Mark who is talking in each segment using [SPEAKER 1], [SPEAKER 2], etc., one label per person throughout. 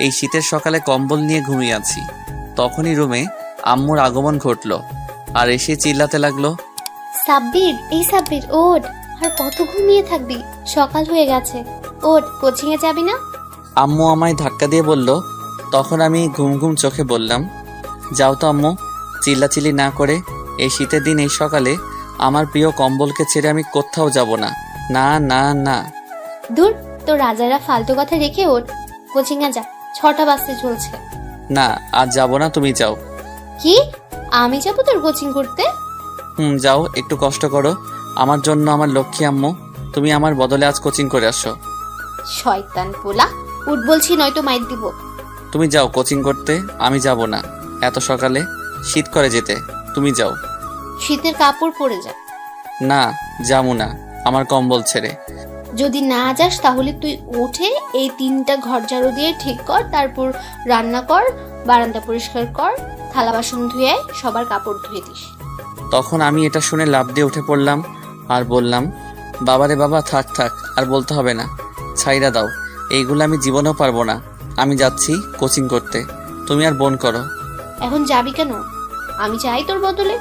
[SPEAKER 1] এই শীতের সকালে কম্বল নিয়ে ঘুমিয়ে আছি। তখনই রুমে আম্মুর আগমন ঘটলো আর এসে চিল্লাতে লাগলো,
[SPEAKER 2] সাব্বির, এই সাব্বির ওঠ, আর কত ঘুমিয়ে থাকবি? সকাল হয়ে গেছে, ওঠ, কোচিং এ যাবি না?
[SPEAKER 1] আম্মু আমায় ধাক্কা দিয়ে বলল। তখন আমি ঘুম ঘুম চোখে বললাম, যাও তো আম্মু, চিল্লাচিল্লি না করে। এই শীতের দিন এই সকালে আমার প্রিয় কম্বলকে ছেড়ে আমি কোথাও যাব না, না না না।
[SPEAKER 2] দূর, তোর রাজারা ফালতু কথা রেখে ওঠ, কোচিং এ যা, 6টা বাজতে চলছে।
[SPEAKER 1] না, আজ যাব না, তুমি যাও।
[SPEAKER 2] কি? আমি যাবো তোর কোচিং করতে?
[SPEAKER 1] যাও, একটু কষ্ট করো আমার জন্য, আমার লক্ষ্মী আম্মু। তুমি আমার বদলে আজ কোচিং করে আসো।
[SPEAKER 2] শয়তান পোলা, উঠ বলছি, নয়তো মাইর দিব।
[SPEAKER 1] তুমি যাও কোচিং করতে, আমি যাব না। এত সকালে শীত করে যেতে, তুমি যাও।
[SPEAKER 2] শীতের কাপড় পরে যা।
[SPEAKER 1] না, যাবো না, আমার কম্বল ছেড়ে।
[SPEAKER 2] যদি না যাস তাহলে তুই উঠে এই 3টা ঘর ঝাড়ু দিয়ে ঠিক কর, তারপর রান্না কর, বারান্দা পরিষ্কার কর, থালা বাসন ধুয়ে সবার কাপড় ধুয়ে দিস।
[SPEAKER 1] তখন আমি এটা শুনে লাফ দিয়ে উঠে পড়লাম আর বললাম, বাবারে বাবা, থাক থাক, আর বলতে হবে না, ছাইরা দাও, এইগুলো আমি জীবনেও পারবো না। আমি যাচ্ছি কোচিং করতে, তুমি আর বোন করো।
[SPEAKER 2] এখন যাবি কেন? আমি চাই তোর বদলে।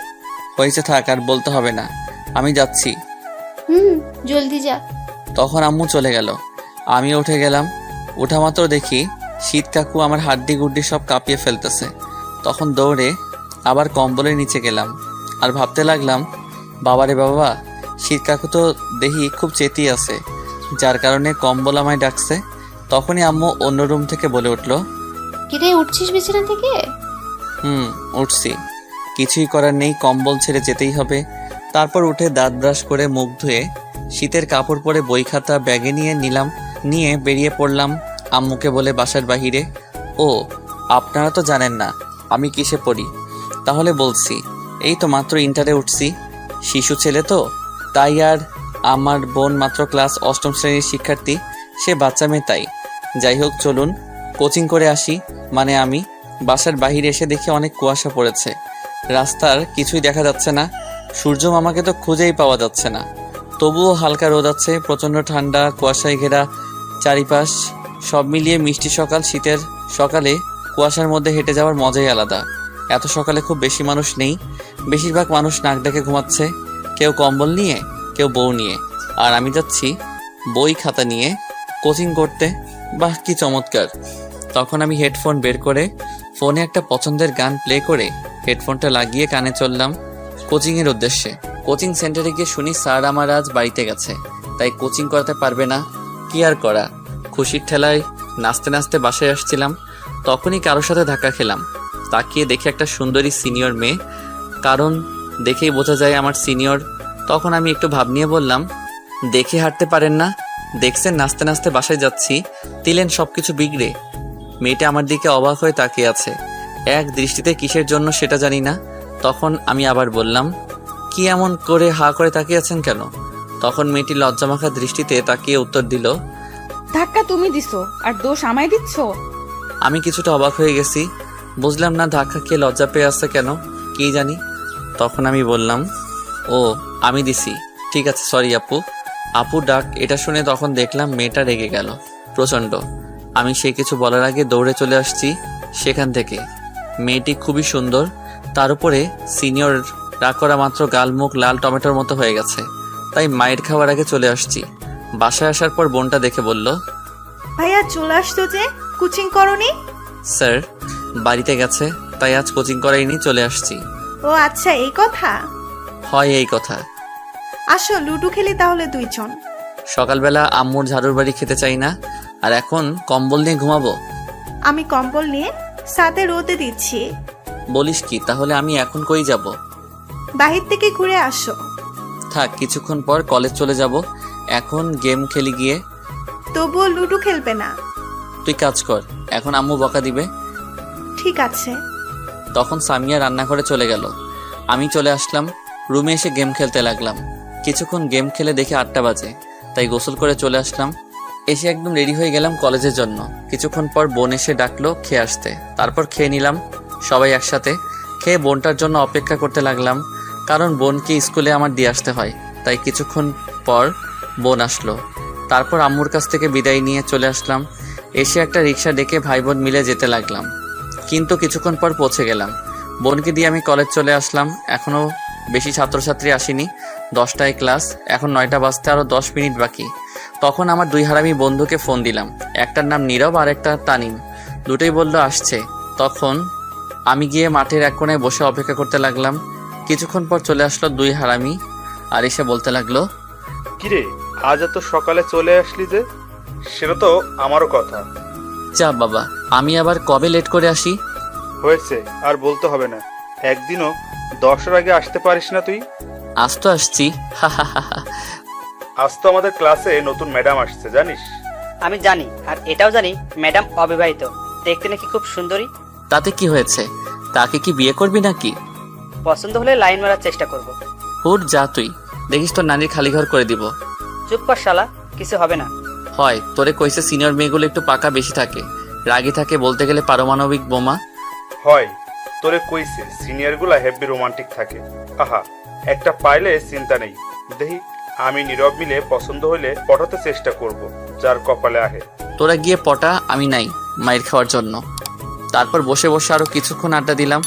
[SPEAKER 1] হয়েছে, থাক, আর বলতে হবে না, আমি যাচ্ছি।
[SPEAKER 2] জলদি যা।
[SPEAKER 1] তখন আম্মু চলে গেল, আমি উঠে গেলাম। উঠা মাত্র দেখি শীত কাকু আমার হাড্ডি গুড্ডি সব কাঁপিয়ে ফেলতেছে। তখন দৌড়ে আবার কম্বলের নিচে গেলাম আর ভাবতে লাগলাম, বাবারে বাবা, শীত কাকু তো দেখি খুব চেতিয়ে আছে, যার কারণে কম্বল আমায় ডাকছে। তখনই আম্মু অন্য রুম থেকে বলে উঠলো,
[SPEAKER 2] কিরে, উঠছিস বিছানা থেকে?
[SPEAKER 1] উঠছি, কিছুই করার নেই, কম্বল ছেড়ে যেতেই হবে। তারপর উঠে দাঁত ব্রাশ করে মুখ ধুয়ে শীতের কাপড় পরে বই খাতা ব্যাগে নিয়ে বেরিয়ে পড়লাম আম্মুকে বলে বাসার বাহিরে। ও, আপনারা তো জানেন না আমি কিসে পড়ি, তাহলে বলছি, এই তো মাত্র ইন্টারে উঠছি, শিশু ছেলে তো, তাই। আর আমার বোন মাত্র ক্লাস 8ম শ্রেণীর শিক্ষার্থী, সে বাচ্চা মেয়ে, তাই। যাই হোক, চলুন কোচিং করে আসি। মানে আমি বাসার বাহিরে এসে দেখি অনেক কুয়াশা পড়েছে, রাস্তার কিছুই দেখা যাচ্ছে না, সূর্য মামাকে তো খুঁজেই পাওয়া যাচ্ছে না। তবুও হালকা রোদ আছে, প্রচণ্ড ঠান্ডা, কুয়াশায় ঘেরা চারিপাশ, সব মিলিয়ে মিষ্টি সকাল। শীতের সকালে কুয়াশার মধ্যে হেঁটে যাওয়ার মজাই আলাদা। এত সকালে খুব বেশি মানুষ নেই, বেশিরভাগ মানুষ নাক ডেকে ঘুমাচ্ছে, কেউ কম্বল নিয়ে, কেউ বউ নিয়ে, আর আমি যাচ্ছি বই খাতা নিয়ে কোচিং করতে। বাহ, কি চমৎকার! তখন আমি হেডফোন বের করে ফোনে একটা পছন্দের গান প্লে করে হেডফোনটা লাগিয়ে কানে চললাম কোচিংয়ের উদ্দেশ্যে। কোচিং সেন্টারে গিয়ে শুনি স্যার আমার আজ বাড়িতে গেছে, তাই কোচিং করাতে পারবে না। কি আর করা, খুশির ঠেলায় নাচতে নাচতে বাসায় আসছিলাম, তখনই কারোর সাথে ধাক্কা খেলাম। তাকিয়ে দেখে একটা সুন্দরী সিনিয়র মেয়ে, কারণ দেখেই বোঝা যায় আমার সিনিয়র। তখন আমি একটু ভাব নিয়ে বললাম, দেখে হাঁটতে পারেন না? দেখছেন নাচতে নাচতে বাসায় যাচ্ছি, দিলেন সব কিছু বিগড়ে। মেয়েটা আমার দিকে অবাক হয়ে তাকিয়ে আছে, এক দৃষ্টিতে কিসের জন্য সেটা জানি না। তখন আমি আবার বললাম, কি এমন করে হা করে তাকিয়ে আছেন কেন? তখন মেয়েটি লজ্জামাখা দৃষ্টিতে তাকিয়ে উত্তর দিল,
[SPEAKER 3] ধাক্কা তুমি দিছো আর দোষ আমায় দিচ্ছ?
[SPEAKER 1] আমি কিছুটা অবাক হয়ে গেছি, বুঝলাম না ধাক্কা খেয়ে লজ্জা পেয়ে আসছে কেন, কি জানি। তখন আমি বললাম, ও, আমি দিছি, ঠিক আছে, সরি আপু। আপু ডাক এটা শুনে তখন দেখলাম মেয়েটা রেগে গেল প্রচণ্ড। আমি সে কিছু বলার আগে দৌড়ে চলে আসছি সেখান থেকে। মেয়েটি খুবই সুন্দর, তার উপরে সিনিয়র, রাগ করা মাত্র গাল মুখ লাল টমেটোর মতো হয়ে গেছে, তাই মায়ের খাওয়ার আগে চলে আসছি। বাসায় আসার পর বোনটা দেখে বলল,
[SPEAKER 3] ভাইয়া চলে আসতো যে, কোচিং করনি?
[SPEAKER 1] স্যার বাড়িতে গেছে, তাই আজ কোচিং করাইনি, চলে আসছি।
[SPEAKER 3] ও আচ্ছা, এই কথা।
[SPEAKER 1] হয় এই কথা।
[SPEAKER 3] আসো লুডো খেলি তাহলে 2 জন।
[SPEAKER 1] সকালবেলা আম্মুর ঝাড়ুর বাড়ি খেতে চাই না, আর এখন কম্বল নিয়ে ঘুমাবো?
[SPEAKER 3] আমি কম্বল নিয়ে সাথে রোদে দিচ্ছি।
[SPEAKER 1] বলিস কি, তাহলে আমি এখন কই যাব?
[SPEAKER 3] বাহির থেকে ঘুরে আসো।
[SPEAKER 1] থাক, কিছুক্ষণ পর কলেজ চলে যাব, এখন গেম খেলি গিয়ে।
[SPEAKER 3] তবুও লুডো খেলবে না?
[SPEAKER 1] তুই কাজ কর, এখন আম্মু বকা দিবে।
[SPEAKER 3] ঠিক আছে।
[SPEAKER 1] তখন সামিয়া রান্নাঘরে চলে গেল, আমি চলে আসলাম রুমে, এসে গেম খেলতে লাগলাম। কিছুক্ষণ গেম খেলে দেখে 8টা বাজে, তাই গোসল করে চলে আসলাম। এসে একদম রেডি হয়ে গেলাম কলেজের জন্য। কিছুক্ষণ পর বোন এসে ডাকলো খেয়ে আসতে, তারপর খেয়ে নিলাম সবাই একসাথে। খেয়ে বোনটার জন্য অপেক্ষা করতে লাগলাম, কারণ বোনকে স্কুলে আমার দিয়ে আসতে হয়, তাই কিছুক্ষণ পর বোন আসলো। তারপর আম্মুর কাছ থেকে বিদায় নিয়ে চলে আসলাম। এসে একটা রিক্সা ডেকে ভাই বোন মিলে যেতে লাগলাম, কিন্তু কিছুক্ষণ পর পৌঁছে গেলাম। বোনকে দিয়ে আমি কলেজ চলে আসলাম। এখনও বেশি ছাত্রছাত্রী আসেনি, 10টায় ক্লাস, এখন 9টা বাজতে আরও 10 মিনিট বাকি। তখন আমার দুই হারামি বন্ধুকে ফোন দিলাম, একটার নাম নীরব আর একটা তানিম, দুটোই বলল আসছে। তখন আমি গিয়ে মাঠের এক কোণায় বসে অপেক্ষা করতে লাগলাম। কিছুক্ষণ পর চলে আসলো দুই হারামি আর এসে বলতে লাগলো,
[SPEAKER 4] কিরে আজ এত সকালে চলে আসলি যে? সেটা তো আমারও কথা।
[SPEAKER 1] যা বাবা, আমি আবার কবে লেট করে আসি?
[SPEAKER 4] হয়েছে, আর বলতে হবে না। একদিনও 10টার আগে আসতে পারিস না তুই?
[SPEAKER 1] আজ তো আসছি, হা হা হা হা।
[SPEAKER 4] আজ তো আমাদের ক্লাসে নতুন ম্যাডাম আসছে, জানিস?
[SPEAKER 5] আমি জানি, আর এটাও জানি ম্যাডাম অবিবাহিত, দেখতে নাকি খুব সুন্দরী।
[SPEAKER 1] তাতে কি হয়েছে? তাকে কি বিয়ে করবি নাকি?
[SPEAKER 5] পছন্দ হলে লাইন মারার চেষ্টা করব।
[SPEAKER 1] হুট যা তুই, দেখিস তোর নানির খালি ঘর করে দিব।
[SPEAKER 5] চুপ কর শালা, কিছু হবে না।
[SPEAKER 1] হয় তোরে কইছে সিনিয়র মেয়েগুলো একটু পাকা বেশি থাকে, রাগী থাকে, বলতে গেলে পারমাণবিক বোমা।
[SPEAKER 4] হয় তোরে কইছে সিনিয়রগুলা হেভি রোমান্টিক থাকে। আহা, একটা পাইলে চিন্তা নেই। দেখি আমি নীরব মিলে পছন্দ হইলে পটাতে চেষ্টা করব, যার কপালে আহে।
[SPEAKER 1] তোরা গিয়ে পটা, আমি নাই মায়ের খাওয়ার জন্য। তারপর বসে বসে আরও কিছুক্ষণ আড্ডা দিলাম।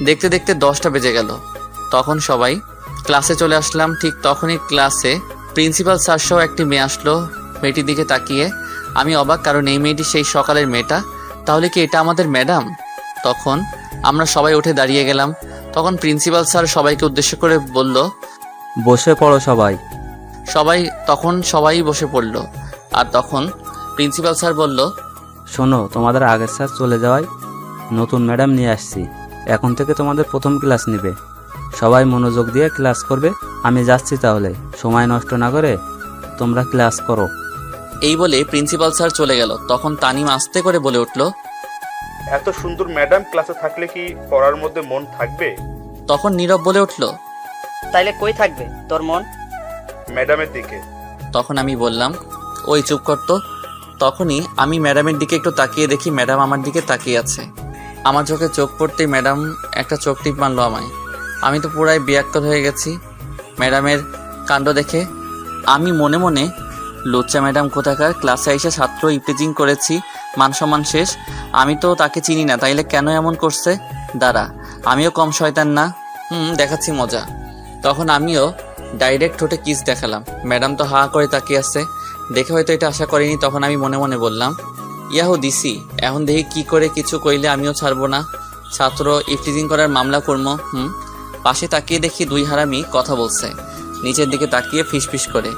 [SPEAKER 1] দেখতে দেখতে 10টা বেজে গেল। তখন সবাই ক্লাসে চলে আসলাম। ঠিক তখনই ক্লাসে প্রিন্সিপাল স্যার সহ একটি মেয়ে আসলো। মেয়েটির দিকে তাকিয়ে আমি অবাক, কারণ এই মেয়েটি সেই সকালের মেয়েটা। তাহলে কি এটা আমাদের ম্যাডাম? তখন আমরা সবাই উঠে দাঁড়িয়ে গেলাম। তখন প্রিন্সিপাল স্যার সবাইকে উদ্দেশ্য করে বলল,
[SPEAKER 6] বসে পড়ো সবাই।
[SPEAKER 1] সবাই বসে পড়ল। আর তখন প্রিন্সিপাল স্যার বলল,
[SPEAKER 6] শোনো, তোমাদের আগের স্যার চলে যাওয়ায় নতুন ম্যাডাম নিয়ে আসছি। এখন থেকে তোমাদের প্রথম ক্লাস নেবে। সবাই মনোযোগ দিয়ে ক্লাস করবে। আমি যাচ্ছি তাহলে, সময় নষ্ট না করে তোমরা ক্লাস করো।
[SPEAKER 1] এই বলে প্রিন্সিপাল স্যার চলে গেল। তখন তানিম আস্তে করে বলে উঠল,
[SPEAKER 4] এত সুন্দর ম্যাডাম ক্লাসে থাকলে কি পড়ার মধ্যে মন থাকবে?
[SPEAKER 1] তখন নীরব বলে উঠল,
[SPEAKER 5] তাইলে কই থাকবে তোর মন?
[SPEAKER 4] ম্যাডামের দিকে।
[SPEAKER 1] তখন আমি বললাম, ওই চুপ করতো। তখনই আমি ম্যাডামের দিকে একটু তাকিয়ে দেখি ম্যাডাম আমার দিকে তাকিয়ে আছে। আমার চোখে চোখ পড়তেই ম্যাডাম একটা চোখ টিপ মারলো আমায়। আমি তো পুরাই বিয়াক্কল হয়ে গেছি ম্যাডামের কাণ্ড দেখে। আমি মনে মনে, লুচ্চা ম্যাডাম কোথাকার, ক্লাসে এসে ছাত্র ইপটিজিং করেছি, মান সম্মান শেষ। আমি তো তাকে চিনি না, তাইলে কেন এমন করছে? দাঁড়া, আমিও কম শয়তান না, দেখাচ্ছি মজা। তখন আমিও ডাইরেক্ট ঠোঁটে কিস দেখালাম। ম্যাডাম তো হা করে তাকিয়ে আছে, দেখে হয়তো এটা আশা করিনি। তখন আমি মনে মনে বললাম, ইয়াহু দিছি, এখন দেখি কি করে কিছু কইলে আমিও ছাড়বো না, ছাত্র ইফটিজিং করার মামলা করবো। পাশে তাকিয়ে দেখি দুই হারামি কথা বলছে, নিচের দিকে তাকিয়ে ফিসফিস করে।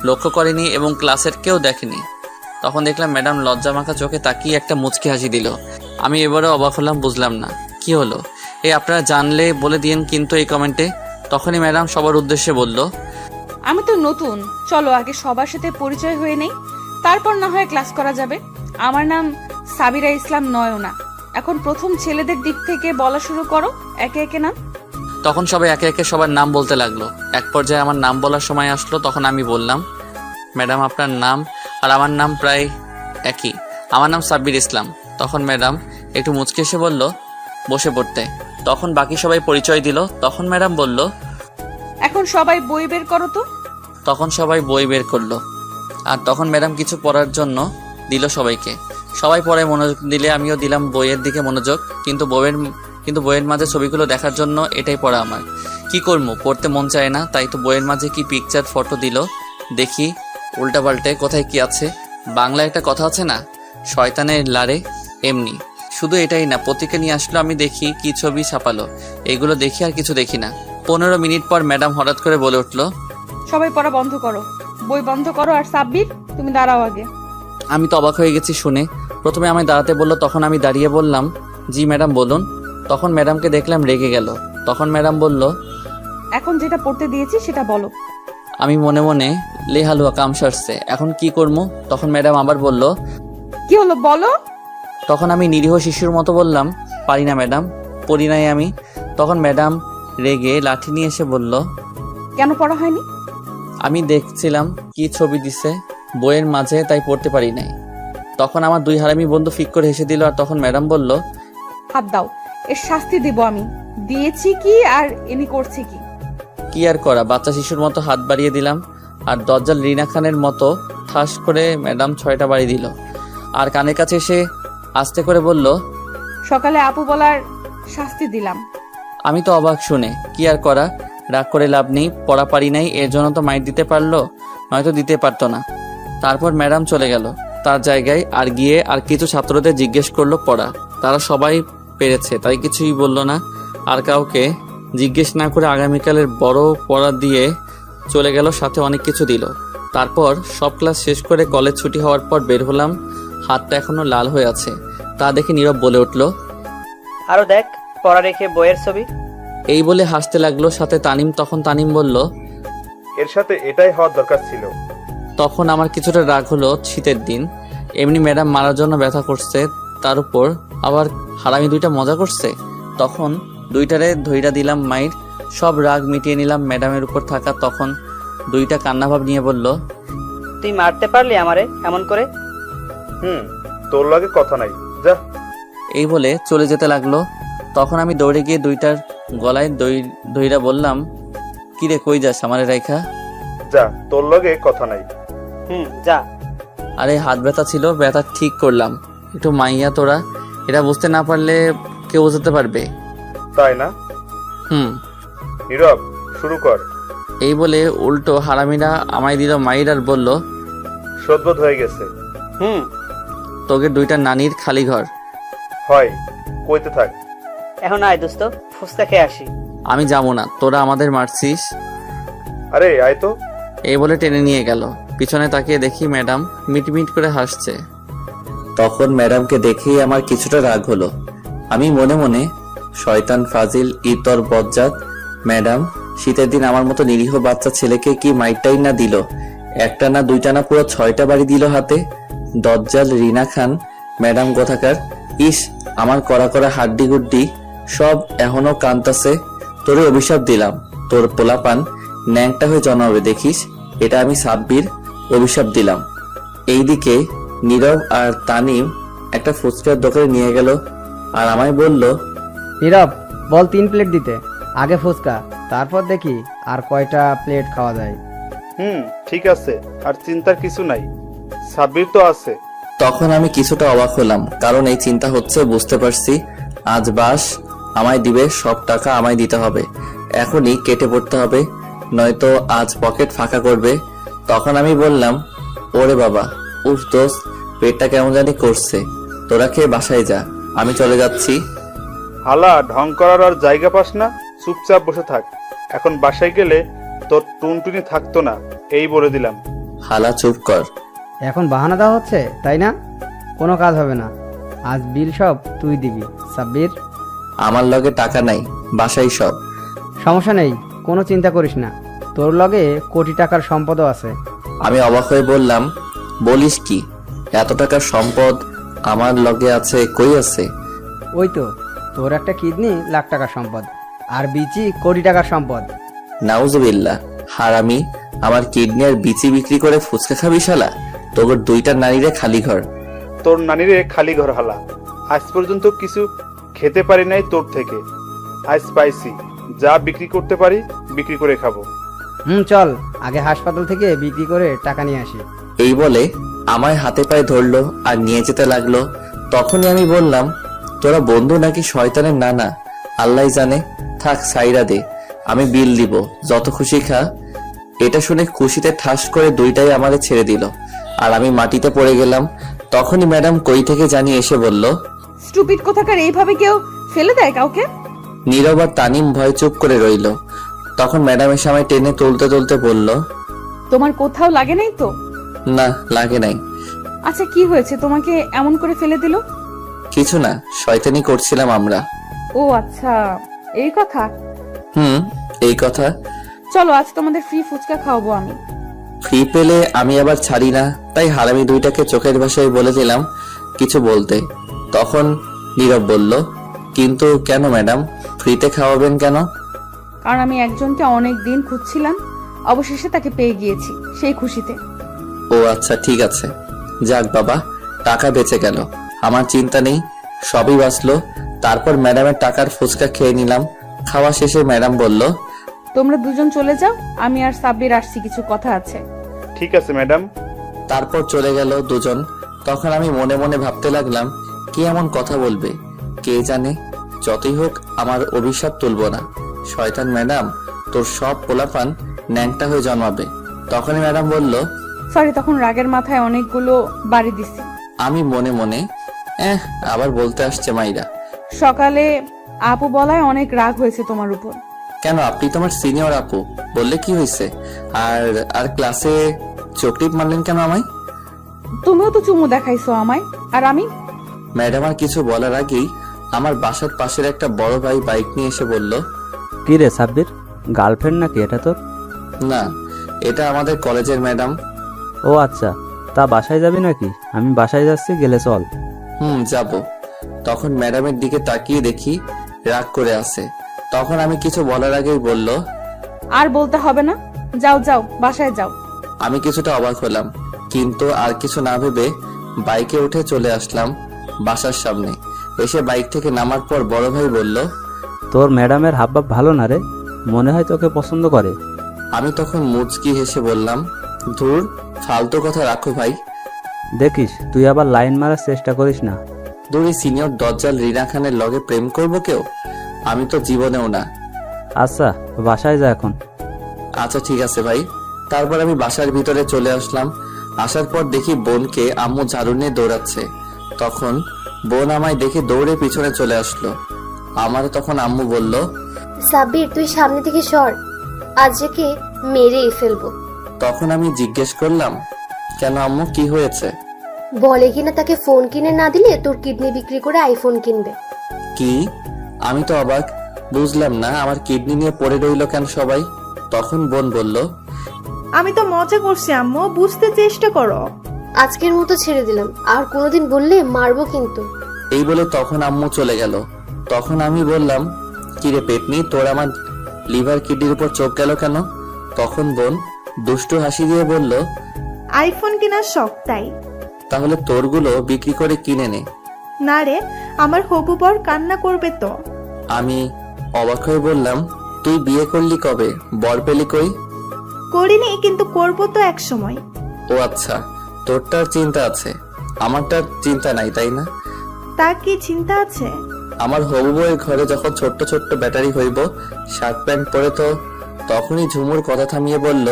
[SPEAKER 1] লক্ষ্য করেনি এবং ক্লাসের কেউ দেখেনি। তখন দেখলাম ম্যাডাম লজ্জা মাখা চোখে তাকিয়ে একটা মুচকি হাসি দিল। আমি এবারে অবাক হলাম, বুঝলাম না কি হলো। আপনারা জানলে বলে দিন কিন্তু এই কমেন্টে। তখনই ম্যাডাম সবার উদ্দেশ্যে বলল,
[SPEAKER 7] আমি তো নতুন, চলো আগে সবার সাথে পরিচয় হয়ে নেই, তারপর না হয় ক্লাস করা যাবে। আমার নাম সাবিরা ইসলাম নয়না। এখন প্রথম ছেলেদের দিক থেকে বলা শুরু করো, একে একে নাম।
[SPEAKER 1] তখন সবাই একে একে সবার নাম বলতে লাগলো। এক পর্যায়ে আমার নাম বলার সময় আসলো। তখন আমি বললাম, ম্যাডাম আপনার নাম? আর আমার নাম প্রায় একই, আমার নাম সাব্বির ইসলাম। তখন ম্যাডাম একটু মুচকে এসে বলল, বসে পড়তে। তখন বাকি সবাই পরিচয় দিল। তখন ম্যাডাম বলল,
[SPEAKER 7] এখন সবাই বই বের করো তো।
[SPEAKER 1] তখন সবাই বই বের করলো। আর তখন ম্যাডাম কিছু পড়ার জন্য দিল সবাইকে। সবাই পড়ায় মনোযোগ দিলে আমিও দিলাম বইয়ের দিকে মনোযোগ। কিন্তু বইয়ের মাঝে ছবিগুলো দেখার জন্য এটাই পড়া আমার। কি করবো, পড়তে মন চায় না, তাই তো বইয়ের মাঝে কি পিকচার ফটো দিল। দেখি উল্টাপাল্টে কোথায় কি আছে। বাংলায় একটা কথা আছে না, শয়তানের লারে, এমনি। শুধু এটাই না, পত্রিকা নিয়ে আসলো, আমি দেখি কি ছবি ছাপালো। এইগুলো দেখি আর কিছু দেখি না। 15 মিনিট পর ম্যাডাম হঠাৎ করে বলে উঠলো,
[SPEAKER 7] সবাই পড়া বন্ধ করো, বই বন্ধ করো। আর সাব্বির, তুমি দাঁড়াও আগে।
[SPEAKER 1] আমি তো অবাক হয়ে গেছি শুনে। প্রথমে আমায় দাঁড়াতে বললো, তখন আমি দাঁড়িয়ে বললাম, জি ম্যাডাম বলুন। তখন ম্যাডামকে দেখলাম রেগে গেল। তখন ম্যাডাম বলল,
[SPEAKER 7] এখন যেটা পড়তে দিয়েছি সেটা বলো।
[SPEAKER 1] আমি মনে মনে, লে হালুয়া কাম সারছে, এখন কি করবো? তখন ম্যাডাম আবার বলল,
[SPEAKER 7] কি হলো বলো।
[SPEAKER 1] তখন আমি নিরীহ শিশুর মতো বললাম, পারি না ম্যাডাম, পড়ি নাই আমি। তখন ম্যাডাম রেগে লাঠি নিয়ে এসে বলল,
[SPEAKER 7] কেন পড়া হয়নি?
[SPEAKER 1] আমি দেখছিলাম কি ছবি দিছে বইয়ের মাঝে, তাই পড়তে পারি নাই। তখন আমার দুই হারামি বন্ধু ফিক করে হেসে দিল। আর তখন ম্যাডাম বলল,
[SPEAKER 7] হাত দাও, এর শাস্তি দিব আমি। দিয়েছি কি আর এনি করছি কি?
[SPEAKER 1] কি আর করা, বাচ্চা শিশুর মতো হাত বাড়িয়ে দিলাম। আর দজ্জাল রিনা খানের মতো ঠাস করে ম্যাডাম 6টা বাড়ি দিল আর কানের কাছে এসে আস্তে করে বলল,
[SPEAKER 7] সকালে আপু বলার শাস্তি দিলাম।
[SPEAKER 1] আমি তো অবাক শুনে। কি আর করা, রাগ করে লাভ নেই, পড়া পারি নাই, এর জন্য তো মাইর দিতে পারলো, নয়তো দিতে পারতো না। তারপর ম্যাডাম চলে গেল তার জায়গায়, আর গিয়ে আর কিছু ছাত্রদের জিজ্ঞেস করলো পড়া। তারা সবাই পেরেছে তাই কিছুই বলল না, আর কাউকে জিজ্ঞেস না করে আগামীকালের বড় পড়া দিয়ে চলে গেল, সাথে অনেক কিছু দিল। তারপর সব ক্লাস শেষ করে কলেজ ছুটি হওয়ার পর বের হলাম, হাতটা এখনো লাল হয়ে আছে। তা দেখে নীরব বলে উঠল,
[SPEAKER 5] আরো দেখ পড়া রেখে বইয়ের ছবি।
[SPEAKER 1] এই বলে হাসতে লাগলো সাথে তানিম। তখন তানিম বলল,
[SPEAKER 4] এর সাথে এটাই হওয়ার দরকার ছিল।
[SPEAKER 1] তখন আমার কিছুটা রাগ হলো। শীতের দিন, এমনি ম্যাডাম মারার জন্য ব্যথা করছে, তার উপর আবার হারামি দুইটা মজা করছে। তখন দুইটারে ধইরা দিলাম মাইর, সব রাগ মিটিয়ে নিলাম ম্যাডামের উপর থাকা। তখন দুইটা কান্নাভাব নিয়ে বলল,
[SPEAKER 5] তুই মারতে পারলি আমারে এমন করে?
[SPEAKER 4] তোর লাগে কথা নাই, যা।
[SPEAKER 1] এই বলে চলে যেতে লাগলো। তখন আমি দৌড়ে গিয়ে দুইটার গলায় দইরা বললাম, কিরে কই যাস আমারে রাইখা?
[SPEAKER 4] যা, তোর লগে কথা নাই।
[SPEAKER 5] যা।
[SPEAKER 1] আরে হাত ব্যথা ছিল, ব্যথা ঠিক করলাম। একটু মাইয়া তোরা, এটা বুঝতে না পারলে কেউ বোঝাতে পারবে?
[SPEAKER 4] তাই না? নীরব, শুরু কর।
[SPEAKER 1] এই বলে উল্টো হারামিরা আমায় দিল মাইর আর বলল,
[SPEAKER 4] সদবোধ হয়ে গেছে।
[SPEAKER 1] তোকে দুইটা নানির খালি ঘর।
[SPEAKER 4] হয়, কইতে থাক।
[SPEAKER 5] এখন আয় দোস্ত, ফুচকা খেয়ে আসি।
[SPEAKER 1] আমি যাবো না, তোরা আমাদের মারছিস।
[SPEAKER 4] আরে আয় তো।
[SPEAKER 1] এই বলে টেনে নিয়ে গেল। পিছনে তাকিয়ে দেখি ম্যাডাম মিটমিট করে হাসছে। তখন ম্যাডামকে দেখেই আমার কিছুটা রাগ হলো। আমি মনে মনে, শয়তান ফাজিল ইতর বজ্জাত ম্যাডাম, শীতের দিন আমার মতো নিরীহ বাচ্চা ছেলেকে কি মাইরটাই না দিল, একটা না দুইটা না পুরো 6টা বাড়ি দিল হাতে। দজ্জাল রিনা খান ম্যাডাম কোথাকার। ইস, আমার করা করা হাড্ডি গুড্ডি সব এখনো কান্তাছে। তোরে অভিশাপ দিলাম, তোর পোলাপান ন্যাংটা হয়ে জন্মাবে দেখিস। এটা আমি সাব্বির অভিশাপ দিলাম। এইদিকে নীরব আর তানিম একটা ফুচকার দোকানে নিয়ে গেল আর আমায় বলল,
[SPEAKER 8] নীরব, বল 3 প্লেট দিতে। আগে ফুচকা, তারপর দেখি আর কয়টা প্লেট খাওয়া যায়।
[SPEAKER 4] ঠিক আছে, আর চিন্তার কিছু নাই, সাব্বির তো আছে।
[SPEAKER 1] তখন আমি কিছুটা অবাক হলাম, কারণ এই চিন্তা হচ্ছে বুঝতে পারছি আজ বাস আমায় দিবে, সব টাকা আমায় দিতে হবে, এখনই কেটে পড়তে হবে, নয়তো আজ পকেট ফাঁকা করবে। তখন আমি বললাম, ওরে বাবা, উফ দোস্ত, পেটটা কেমন জানি করছে, তোরা খেয়ে বাসায় যা, আমি চলে যাচ্ছি।
[SPEAKER 4] হালা, ঢং করার আর জায়গা পাস না, চুপচাপ বসে থাক। এখন বাসায় গেলে তোর টুনটুনি থাকতো না, এই বলে দিলাম।
[SPEAKER 1] হালা চুপ কর।
[SPEAKER 8] এখন বাহানা দেওয়া হচ্ছে, তাই না? কোনো কাজ হবে না, আজ বিল সব তুই দিবি সাব্বির।
[SPEAKER 1] আমার লগে টাকা নাই, বাসায় সব।
[SPEAKER 8] সমস্যা নেই, কোনো চিন্তা করিস না, তোর লগে কোটি টাকার সম্পদও আছে।
[SPEAKER 1] আমি অবাক হয়ে বললাম, বলিস কি, এত টাকার সম্পদ আমার লগে আছে? কই আছে?
[SPEAKER 8] ওই তো, তোর একটা কিডনি লাখ টাকার সম্পদ, আর বিচি কোটি টাকার সম্পদ।
[SPEAKER 1] নাউজুবিল্লাহ, হারামি, আমার কিডনি আর বিচি বিক্রি করে ফুচকা খাবি শালা? তোর দুইটা নারীরে খালি ঘর।
[SPEAKER 4] তোর নানিরে খালি ঘর হালা, আজ পর্যন্ত কিছু খেতে পারি নাই তোর থেকে, আজ পাইছি, যা বিক্রি করতে পারি বিক্রি করে খাবো।
[SPEAKER 8] চল, আগে হাসপাতাল থেকে বিক্রি করে টাকা নিয়ে আসি।
[SPEAKER 1] এই বলে আমায় হাতে পায়ে ধরলো আর নিয়ে যেতে লাগলো। তখনই আমি বললাম, তোরা বন্ধু নাকি শয়তানের নানা, আল্লাহ জানে, থাক সাইরা দে, আমি বিল দিব, যত খুশি খা। এটা শুনে খুশিতে ঠাস করে দুইটাই আমারে ছেড়ে দিল আর আমি মাটিতে পড়ে গেলাম। তখনই ম্যাডাম কই থেকে জানি এসে বলল,
[SPEAKER 7] স্টুপিড কোথাকার, এইভাবে কেউ ফেলে দেয় কাউকে?
[SPEAKER 1] নীরব আর তানিম ভয় চুপ করে রইল। তখন ম্যাডাম এসে আমায় টেনে তুলতে তুলতে বলল,
[SPEAKER 7] তোমার কোথাও লাগে নাই তো?
[SPEAKER 1] না, লাগে নাই।
[SPEAKER 7] আচ্ছা, কি হয়েছে তোমাকে এমন করে ফেলে দিল?
[SPEAKER 1] কিছু না, শয়তানি করছিলাম আমরা।
[SPEAKER 7] ও আচ্ছা, এই কথা।
[SPEAKER 1] এই কথা।
[SPEAKER 7] চলো, আজ তোমাদের ফ্রি ফুচকা খাওয়াবো আমি।
[SPEAKER 1] ফ্রি পেলে আমি আবার ছাড়ি না, তাই হারামি দুইটাকে চোখের ভাষায় বলে দিলাম কিছু বলতে। তখন নীরব বলল, কিন্তু কেন ম্যাডাম, ফ্রিতে খাওয়াবেন কেন?
[SPEAKER 7] কারণ আমি একজনকে অনেক দিন খুঁজছিলাম, অবশেষে তাকে পেয়ে গিয়েছি, সেই খুশিতে।
[SPEAKER 1] ও আচ্ছা, ঠিক আছে, যাক বাবা, টাকা বেঁচে গেল, আমার চিন্তা নেই, সবই বাঁচলো। তারপর ম্যাডামের টাকার ফুচকা খেয়ে নিলাম। খাওয়া শেষে ম্যাডাম বলল,
[SPEAKER 7] তোমরা দুজন চলে যাও, আমি আর সাব্বির আসছি, কিছু কথা আছে।
[SPEAKER 4] ঠিক আছে ম্যাডাম।
[SPEAKER 1] তারপর চলে গেল দুজন। তখন আমি মনে মনে ভাবতে লাগলাম, কি এমন কথা বলবে কে জানে। যতই হোক আমার অভিশাপ তুলব না। শয়তান ম্যাডাম, তোর সব পোলাপান ন্যাংটা হয়ে জন্মাবে। তখনই ম্যাডাম বলল,
[SPEAKER 7] সরি, তখন রাগের মাথায় অনেকগুলো বাড়ি দিছি।
[SPEAKER 1] আমি মনে মনে আবার বলতে আসছে মাইরা।
[SPEAKER 7] সকালে আপু বলায় অনেক রাগ হয়েছে তোমার উপর।
[SPEAKER 1] কেন, আপনি তোমার সিনিয়র আপু, বললে কি হয়েছে? আর আর ক্লাসে চকরিপ মারলেন কেন আমায়?
[SPEAKER 7] তুমিও তো চুমু দেখাইছো আমায়, আর আমি?
[SPEAKER 1] ম্যাডাম আর কিছু বলার আগেই আমার বাসার পাশের একটা বড় ভাই বাইক নিয়ে এসে বলল,
[SPEAKER 6] কি রে সাব্বির, গার্লফ্রেন্ড নাকি এটা তোর?
[SPEAKER 1] না, এটা আমাদের কলেজের ম্যাডাম।
[SPEAKER 6] ও আচ্ছা, তা বাসায় যাবি নাকি? আমি বাসায় যাচ্ছি, গেলে চল।
[SPEAKER 1] যাব। তখন ম্যাডামের দিকে তাকিয়ে দেখি রাগ করে আছে। তখন আমি কিছু বলার আগেই বলল,
[SPEAKER 7] আর বলতে হবে না, যাও যাও বাসায় যাও।
[SPEAKER 1] আমি কিছুটা অবাক হলাম, কিন্তু আর কিছু না ভেবে বাইকে উঠে চলে আসলাম বাসার সামনে। এসে বাইক থেকে নামার পর বড় ভাই বলল,
[SPEAKER 6] তোর ম্যাডামের হাবভাব ভালো না রে, মনে হয় তোকে পছন্দ করে।
[SPEAKER 1] আমি তখন মুচকি হেসে বললাম, ধুর, ফালতু কথা রাখো ভাই।
[SPEAKER 6] দেখিস তুই আবার লাইন মারার চেষ্টা করিস না।
[SPEAKER 1] দূরে সিনিয়র দজ্জাল রিনা খানের লগে প্রেম করব কেউ? আমি তো জীবনেও না।
[SPEAKER 6] আচ্ছা বাসায় যা এখন।
[SPEAKER 1] আচ্ছা ঠিক আছে ভাই। তারপর আমি বাসার ভিতরে চলে আসলাম। আসার পর দেখি বোনকে আম্মু ঝাড়ু নিয়ে দৌড়াচ্ছে। তখন বোন আমায় দেখে দৌড়ে পিছনে চলে আসলো। আমার তখন আম্মু বলল,
[SPEAKER 2] সাব্বির, তুই সামনে থেকে সর, আজকে মেরেই ফেলবো।
[SPEAKER 1] তখন আমি জিজ্ঞেস করলাম, কেন আম্মু, কি হয়েছে?
[SPEAKER 2] বলে কিনা তাকে ফোন কিনে না দিলে তোর কিডনি বিক্রি করে আইফোন কিনবে।
[SPEAKER 1] কি? আমি তো অবাক, বুঝলাম না আমার কিডনি নিয়ে পড়ে রইল কেন সবাই। তখন বোন বলল,
[SPEAKER 3] আমি তো মজা করছি আম্মু, বুঝতে চেষ্টা করো।
[SPEAKER 2] আজকের মতো ছেড়ে দিলাম, আর কোনোদিন বললে মারবো কিন্তু।
[SPEAKER 1] এই বলে তখন আম্মু চলে গেল। তখন আমি বললাম, কিরে পেটনি, তোর আমার লিভার কিডনির উপর চোখ গেল কেন? তখন বোন দুষ্টু হাসি দিয়ে বলল,
[SPEAKER 3] আইফোন কেনার শখ তাই।
[SPEAKER 1] তাহলে তোরগুলো বিক্রি করে কিনে নে।
[SPEAKER 3] না রে, আমার হবু বর কান্না করবে তো।
[SPEAKER 1] আমি অবাক হয়ে বললাম, তুই বিয়ে করলি কবে, বর পেলি কই?
[SPEAKER 3] করিনি, কিন্তু করবো তো এক সময়।
[SPEAKER 1] ও আচ্ছা, তোরটার চিন্তা আছে, আমারটার চিন্তা নাই, তাই না?
[SPEAKER 3] তা কি চিন্তা আছে?
[SPEAKER 1] আমার হবু বউয়ের ঘরে যখন ছোট্ট ছোট্ট ব্যাটারি হইব, শার্ট প্যান্ট পরে, তো তখনই ঝুমুর কথা থামিয়ে বলল,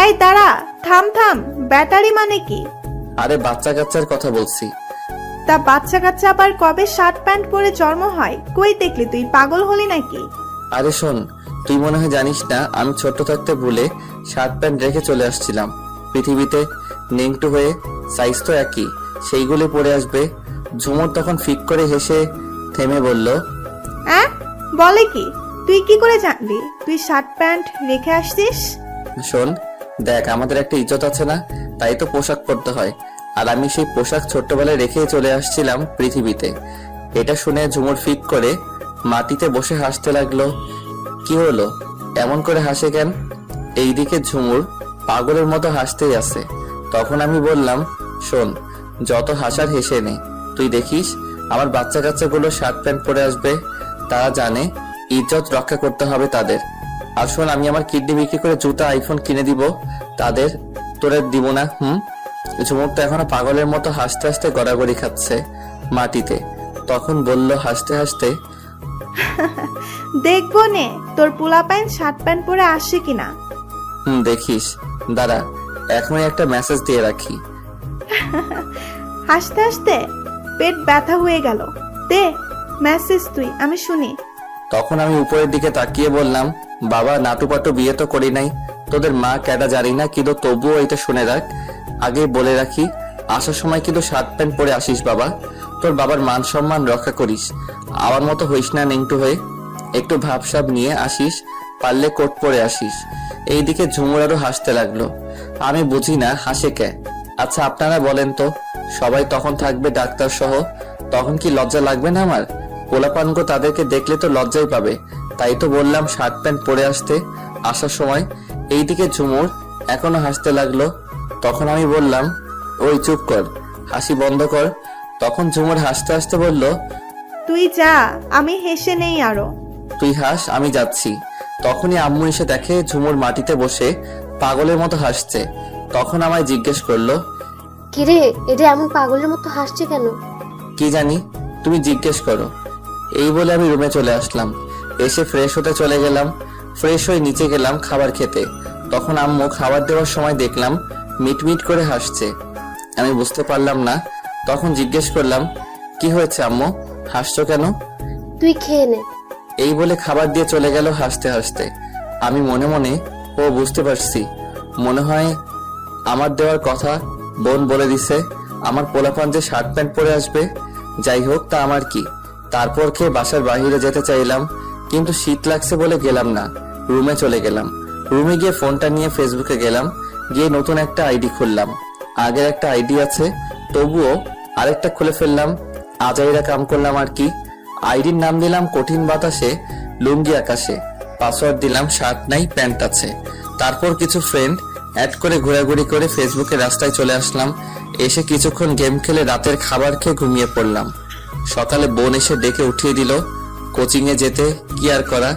[SPEAKER 3] এই দাঁড়া, থাম থাম, ব্যাটারি মানে কি?
[SPEAKER 1] আরে বাচ্চা কাচ্চার কথা বলছি।
[SPEAKER 3] তা বাচ্চা কাচ্চা আবার কবে শার্ট প্যান্ট পরে জন্ম হয়? কই দেখলি তুই, পাগল হলি নাকি?
[SPEAKER 1] আরে শোন, তুই মনে হয় জানিস না, আমি ছোট্ট থাকতে ভুলে শার্ট প্যান্ট রেখে চলে আসছিলাম পৃথিবীতে। নেংটু হয়ে, সাইজ তো একই, সেইগুলি পরে আসবে। ঝুমুর তখন ফিক করে হেসে থেমে বলল,
[SPEAKER 3] বলে কি? তুই কি করে জানলি তুই শার্ট প্যান্ট রেখে আসছিস?
[SPEAKER 1] শোন দেখ, আমাদের একটা ইজ্জত আছে না, তাই তো পোশাক পরতে হয়। আর আমি সেই পোশাক ছোট্টবেলায় রেখে চলে আসছিলাম পৃথিবীতে। এটা শুনে ঝুমুর ফিক করে মাটিতে বসে হাসতে লাগলো। কি হলো, এমন করে হাসে কেন? এইদিকে ঝুমুর পাগলের মতো হাসতেই আছে। তখন আমি বললাম, শোন, যত হাসার হেসে নে, তুই দেখিস আমার বাচ্চা কাচ্চাগুলো শার্ট প্যান্ট পরে আসবে। তারা জানে ইজ্জত রক্ষা করতে হবে তাদের। আর শোন, আমি আমার কিডনি বিক্রি করে জুতা আইফোন কিনে দিব তাদের, তোরে দিব না। ঝুমুর তো এখনো পাগলের মতো হাসতে হাসতে গড়াগড়ি খাচ্ছে মাটিতে। তখন বলল হাসতে হাসতে,
[SPEAKER 3] দেখবো নে তোর পোলা প্যান্ট শার্ট প্যান্ট পরে আসে কিনা।
[SPEAKER 1] দেখিস, দাঁড়া, এখনই একটা মেসেজ দিয়ে রাখি।
[SPEAKER 3] হাসতে হাসতে পেট ব্যথা হয়ে গেল। দে মেসেজ তুই, আমি শুনি।
[SPEAKER 1] তখন আমি উপরের দিকে তাকিয়ে বললাম, বাবা, নাটুপাটু বিয়ে তো করি নাই, তোদের মা ক্যাডা জানি না, কিন্তু তবুও এটা শুনে রাখ। আগে বলে রাখি, আসার সময় কিন্তু শার্ট প্যান্ট পরে আসিস বাবা। তোর বাবার মান সম্মান রক্ষা করিস, আমার মতো হইস না নেংটু হয়ে। একটু ভাবসাব নিয়ে আসিস, পারলে কোট পরে আসিস। এইদিকে ঝুমুর আরো হাসতে লাগলো। আমি বুঝি না হাসে কে। আচ্ছা আপনারা বলেন তো, সবাই তখন থাকবে ডাক্তার সহ, তখন কি লজ্জা লাগবে না আমার? পোলাপানগ তাদেরকে দেখলে তো লজ্জাই পাবে। তাই তো বললাম শার্ট প্যান্ট পরে আসতে আসার সময়। এইদিকে ঝুমুর এখনো হাসতে লাগলো। তখন আমি বললাম, ওই চুপ কর, হাসি বন্ধ কর। তখন ঝুমুর হাসতে হাসতে বলল,
[SPEAKER 3] তুই যা, আমি হেসে নেই আরো।
[SPEAKER 1] তুই হাস, আমি যাচ্ছি। তখনই আম্মু এসে দেখে ঝুমুর মাটিতে বসে পাগলের মতো হাসছে। তখন আমায় জিজ্ঞেস করলো,
[SPEAKER 2] কিরে, এটা এমন পাগলের মতো হাসছে কেন?
[SPEAKER 1] কি জানি, তুমি জিজ্ঞেস করো। এই বলে আমি রুমে চলে আসলাম। এসে ফ্রেশ হতে চলে গেলাম। ফ্রেশ হয়ে নিচে গেলাম খাবার খেতে। তখন আম্মু খাবার দেওয়ার সময় দেখলাম মিটমিট করে হাসছে। আমি বুঝতে পারলাম না। তখন জিজ্ঞেস করলাম, কি হয়েছে আম্মু, হাসছো কেন?
[SPEAKER 2] তুই খেয়ে নে।
[SPEAKER 1] এই বলে খাবার দিয়ে চলে গেল হাসতে হাসতে। আমি মনে মনে, ও বুঝতে পারছি, মনে হয় আমার দেওয়ার কথা বোন বলে দিছে আমার পোলাপান যে শার্ট প্যান্ট পরে আসবে। যাই হোক, তা আমার কি। তারপর খেয়ে বাসার বাইরে যেতে চাইলাম, কিন্তু শীত লাগছে বলে গেলাম না। রুমে চলে গেলাম। রুমে গিয়ে ফোনটা নিয়ে ফেসবুকে গেলাম। গিয়ে নতুন একটা আইডি খুললাম। আগের একটা আইডি আছে, তবুও আরেকটা খুলে ফেললাম। আজাইরা কাম করলাম আর কি। আইডির নাম দিলাম কঠিন বাতাসে লুঙ্গি আকাশে। পাসওয়ার্ড দিলাম শার্ট নাই প্যান্ট আছে। তারপর কিছু ফ্রেন্ড অ্যাড করে ঘোরাঘুরি করে ফেসবুকে রাস্তায় চলে আসলাম। এসে কিছুক্ষণ গেম খেলে রাতের খাবার খেয়ে ঘুমিয়ে পড়লাম। সকালে বোন এসে ডেকে উঠিয়ে দিল। কোচিং এ যেতে কি আর করা,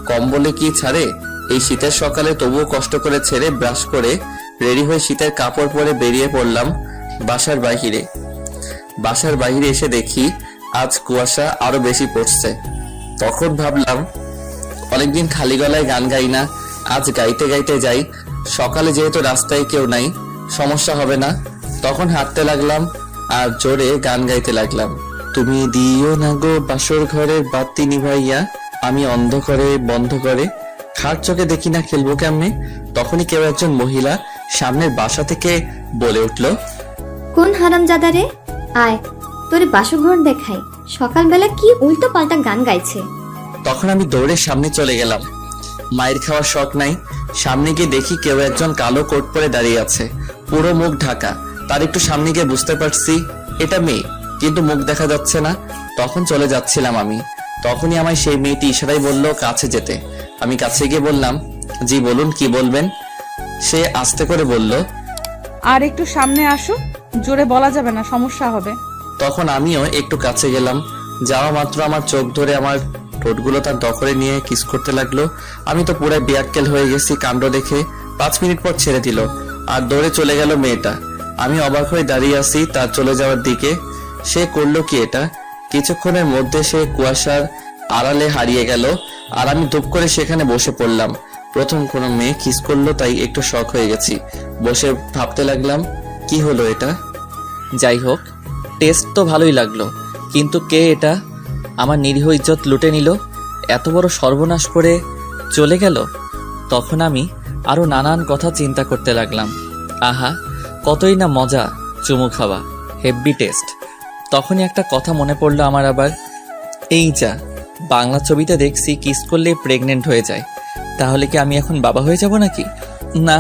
[SPEAKER 1] কম্বলে কি ছাড়ে। এই শীতের সকালে তবুও কষ্ট করে ছেড়ে ব্রাশ করে রেডি হয়ে শীতের কাপড় পরে বেরিয়ে পড়লাম বাসার বাইরে। বাসার বাইরে এসে দেখি আজ কুয়াশা আরো বেশি পড়ছে। তখন ভাবলাম, অনেকদিন খালি গলায় গান গাই না, আজ গাইতে গাইতে যাই। সকালে যেহেতু রাস্তায় কেউ নাই, সমস্যা হবে না। তখন হাঁটতে লাগলাম আর জোরে গান গাইতে লাগলাম। তুমি দিও না গো বাসর ঘরের বাতি নিভাইয়া, আমি অন্ধকারে বন্ধ করে খাট চোখে দেখি না খেলবো কেমনে। তখনই কেউ একজন মহিলা সামনের বাসা থেকে বলে উঠল,
[SPEAKER 9] কোন হারামজাদা রে, আয় তোরে বাসঘর দেখাই, সকালবেলা কি উল্টো পাল্টা গান গাইছে।
[SPEAKER 1] তখন আমি দৌড়ে সামনে চলে গেলাম। মায়ের খাওয়ার শখ নাই। সামনে গিয়ে দেখি কেউ একজন কালো কোট পরে দাঁড়িয়ে আছে, পুরো মুখ ঢাকা। তার একটু সামনে গিয়ে বুঝতে পারছি এটা মেয়ে, কিন্তু মুখ দেখা যাচ্ছে না। তখন চলে যাচ্ছিলাম আমি। তখনই আমায় সেই মেয়েটি ইশারায় বলল কাছে যেতে। আমি কাছে গিয়ে বললাম, জি বলুন, কি বলবেন। সে আস্তে করে বলল,
[SPEAKER 7] আর একটু সামনে আসো, জোরে বলা যাবে না, সমস্যা হবে।
[SPEAKER 1] তখন আমিও একটু কাছে গেলাম। যাওয়া মাত্র আমার চোখ ধরে আমার ঠোঁটগুলো তার দখলে নিয়ে কিস করতে লাগলো। আমি তো পুরো বিয়াক্কেল হয়ে গেছি কাণ্ড দেখে। 5 মিনিট পর ছেড়ে দিল আর দৌড়ে চলে গেল মেয়েটা। আমি অবাক হয়ে দাঁড়িয়ে আছি তার চলে যাওয়ার দিকে। সে করলো কি এটা? কিছুক্ষণের মধ্যে সে কুয়াশার আড়ালে হারিয়ে গেল আর আমি ধূপ করে সেখানে বসে পড়লাম। প্রথম কোনো মেয়ে কিস করলো, তাই একটু শক হয়ে গেছি। বসে ভাবতে লাগলাম, কি হলো এটা। যাই হোক, টেস্ট তো ভালোই লাগলো, কিন্তু কে এটা? আমার নিরীহ ইজ্জত লুটে নিল, এত বড় সর্বনাশ করে চলে গেল। তখন আমি আরো নানান কথা চিন্তা করতে লাগলাম। আহা, কতই না মজা চুমু খাওয়া, হেভি টেস্ট। তখনই একটা কথা মনে পড়লো আমার আবার। এই যা, বাংলা ছবিতে দেখছি কিস করলে প্রেগনেন্ট হয়ে যায়, তাহলে কি আমি এখন বাবা হয়ে যাব নাকি? না,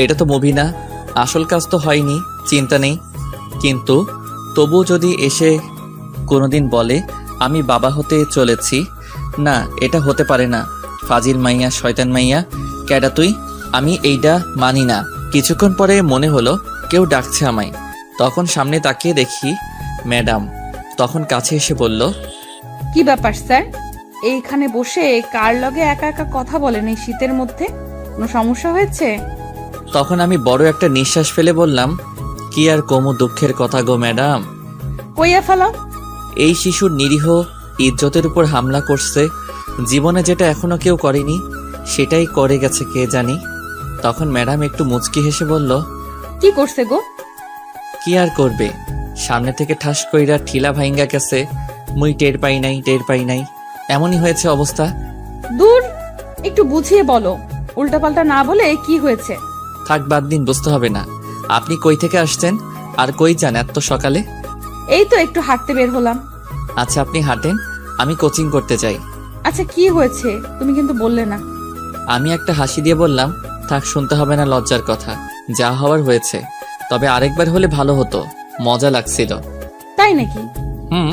[SPEAKER 1] এটা তো মুভি না, আসল কাজ তো হয়নি, চিন্তা নেই। কিন্তু তবু যদি এসে কোনোদিন বলে আমি বাবা হতে চলেছি, না, এটা হতে পারে না। ফাজিল মাইয়া, শয়তান মাইয়া, ক্যাডা তুই? আমি এইটা মানি না। কিছুক্ষণ পরে মনে হলো কেউ ডাকছে আমায়। তখন সামনে তাকিয়ে দেখি ম্যাডাম। তখন কাছে এসে বলল,
[SPEAKER 7] কি ব্যাপার স্যার, এইখানে বসে কার লগে একা একা কথা বলেন এই শীতের মধ্যে? কোনো সমস্যা হয়েছে?
[SPEAKER 1] তখন আমি বড় একটা নিঃশ্বাস ফেলে বললাম, কি আর কমু দুঃখের কথা গো ম্যাডাম।
[SPEAKER 7] কইয়া ফেলাও।
[SPEAKER 1] এই শিশুর নিরীহ ইজ্জতের উপর হামলা করছে। জীবনে যেটা এখনো কেউ করেনি সেটাই করে গেছে কে জানি। তখন ম্যাডাম একটু মুচকি হেসে বলল,
[SPEAKER 7] কি করছে গো?
[SPEAKER 1] কি আর করবে, সামনে থেকে ঠাস কইরা ঠিলা ভাইঙ্গা গেছে। মুই টের পাই নাই, এমনই হয়েছে অবস্থা।
[SPEAKER 7] দূর, একটু বুঝিয়ে বলো, উল্টাপাল্টা না বলে কি হয়েছে।
[SPEAKER 1] থাক, বাদ দিন, বুঝতে হবে না। আপনি কই থেকে আসছেন আর কই যান এত সকালে?
[SPEAKER 7] এই তো একটু হাঁটতে বের হলাম।
[SPEAKER 1] আচ্ছা, আপনি হাঁটেন, আমি কোচিং করতে যাই।
[SPEAKER 7] আচ্ছা, কি হয়েছে তুমি কিন্তু বললে না।
[SPEAKER 1] আমি একটা হাসি দিয়ে বললাম, থাক, শুনতে হবে না লজ্জার কথা, যা হওয়ার হয়েছে। তবে আরেকবার হলে ভালো হতো, মজা লাগছিল।
[SPEAKER 7] তাই নাকি?
[SPEAKER 1] হুম।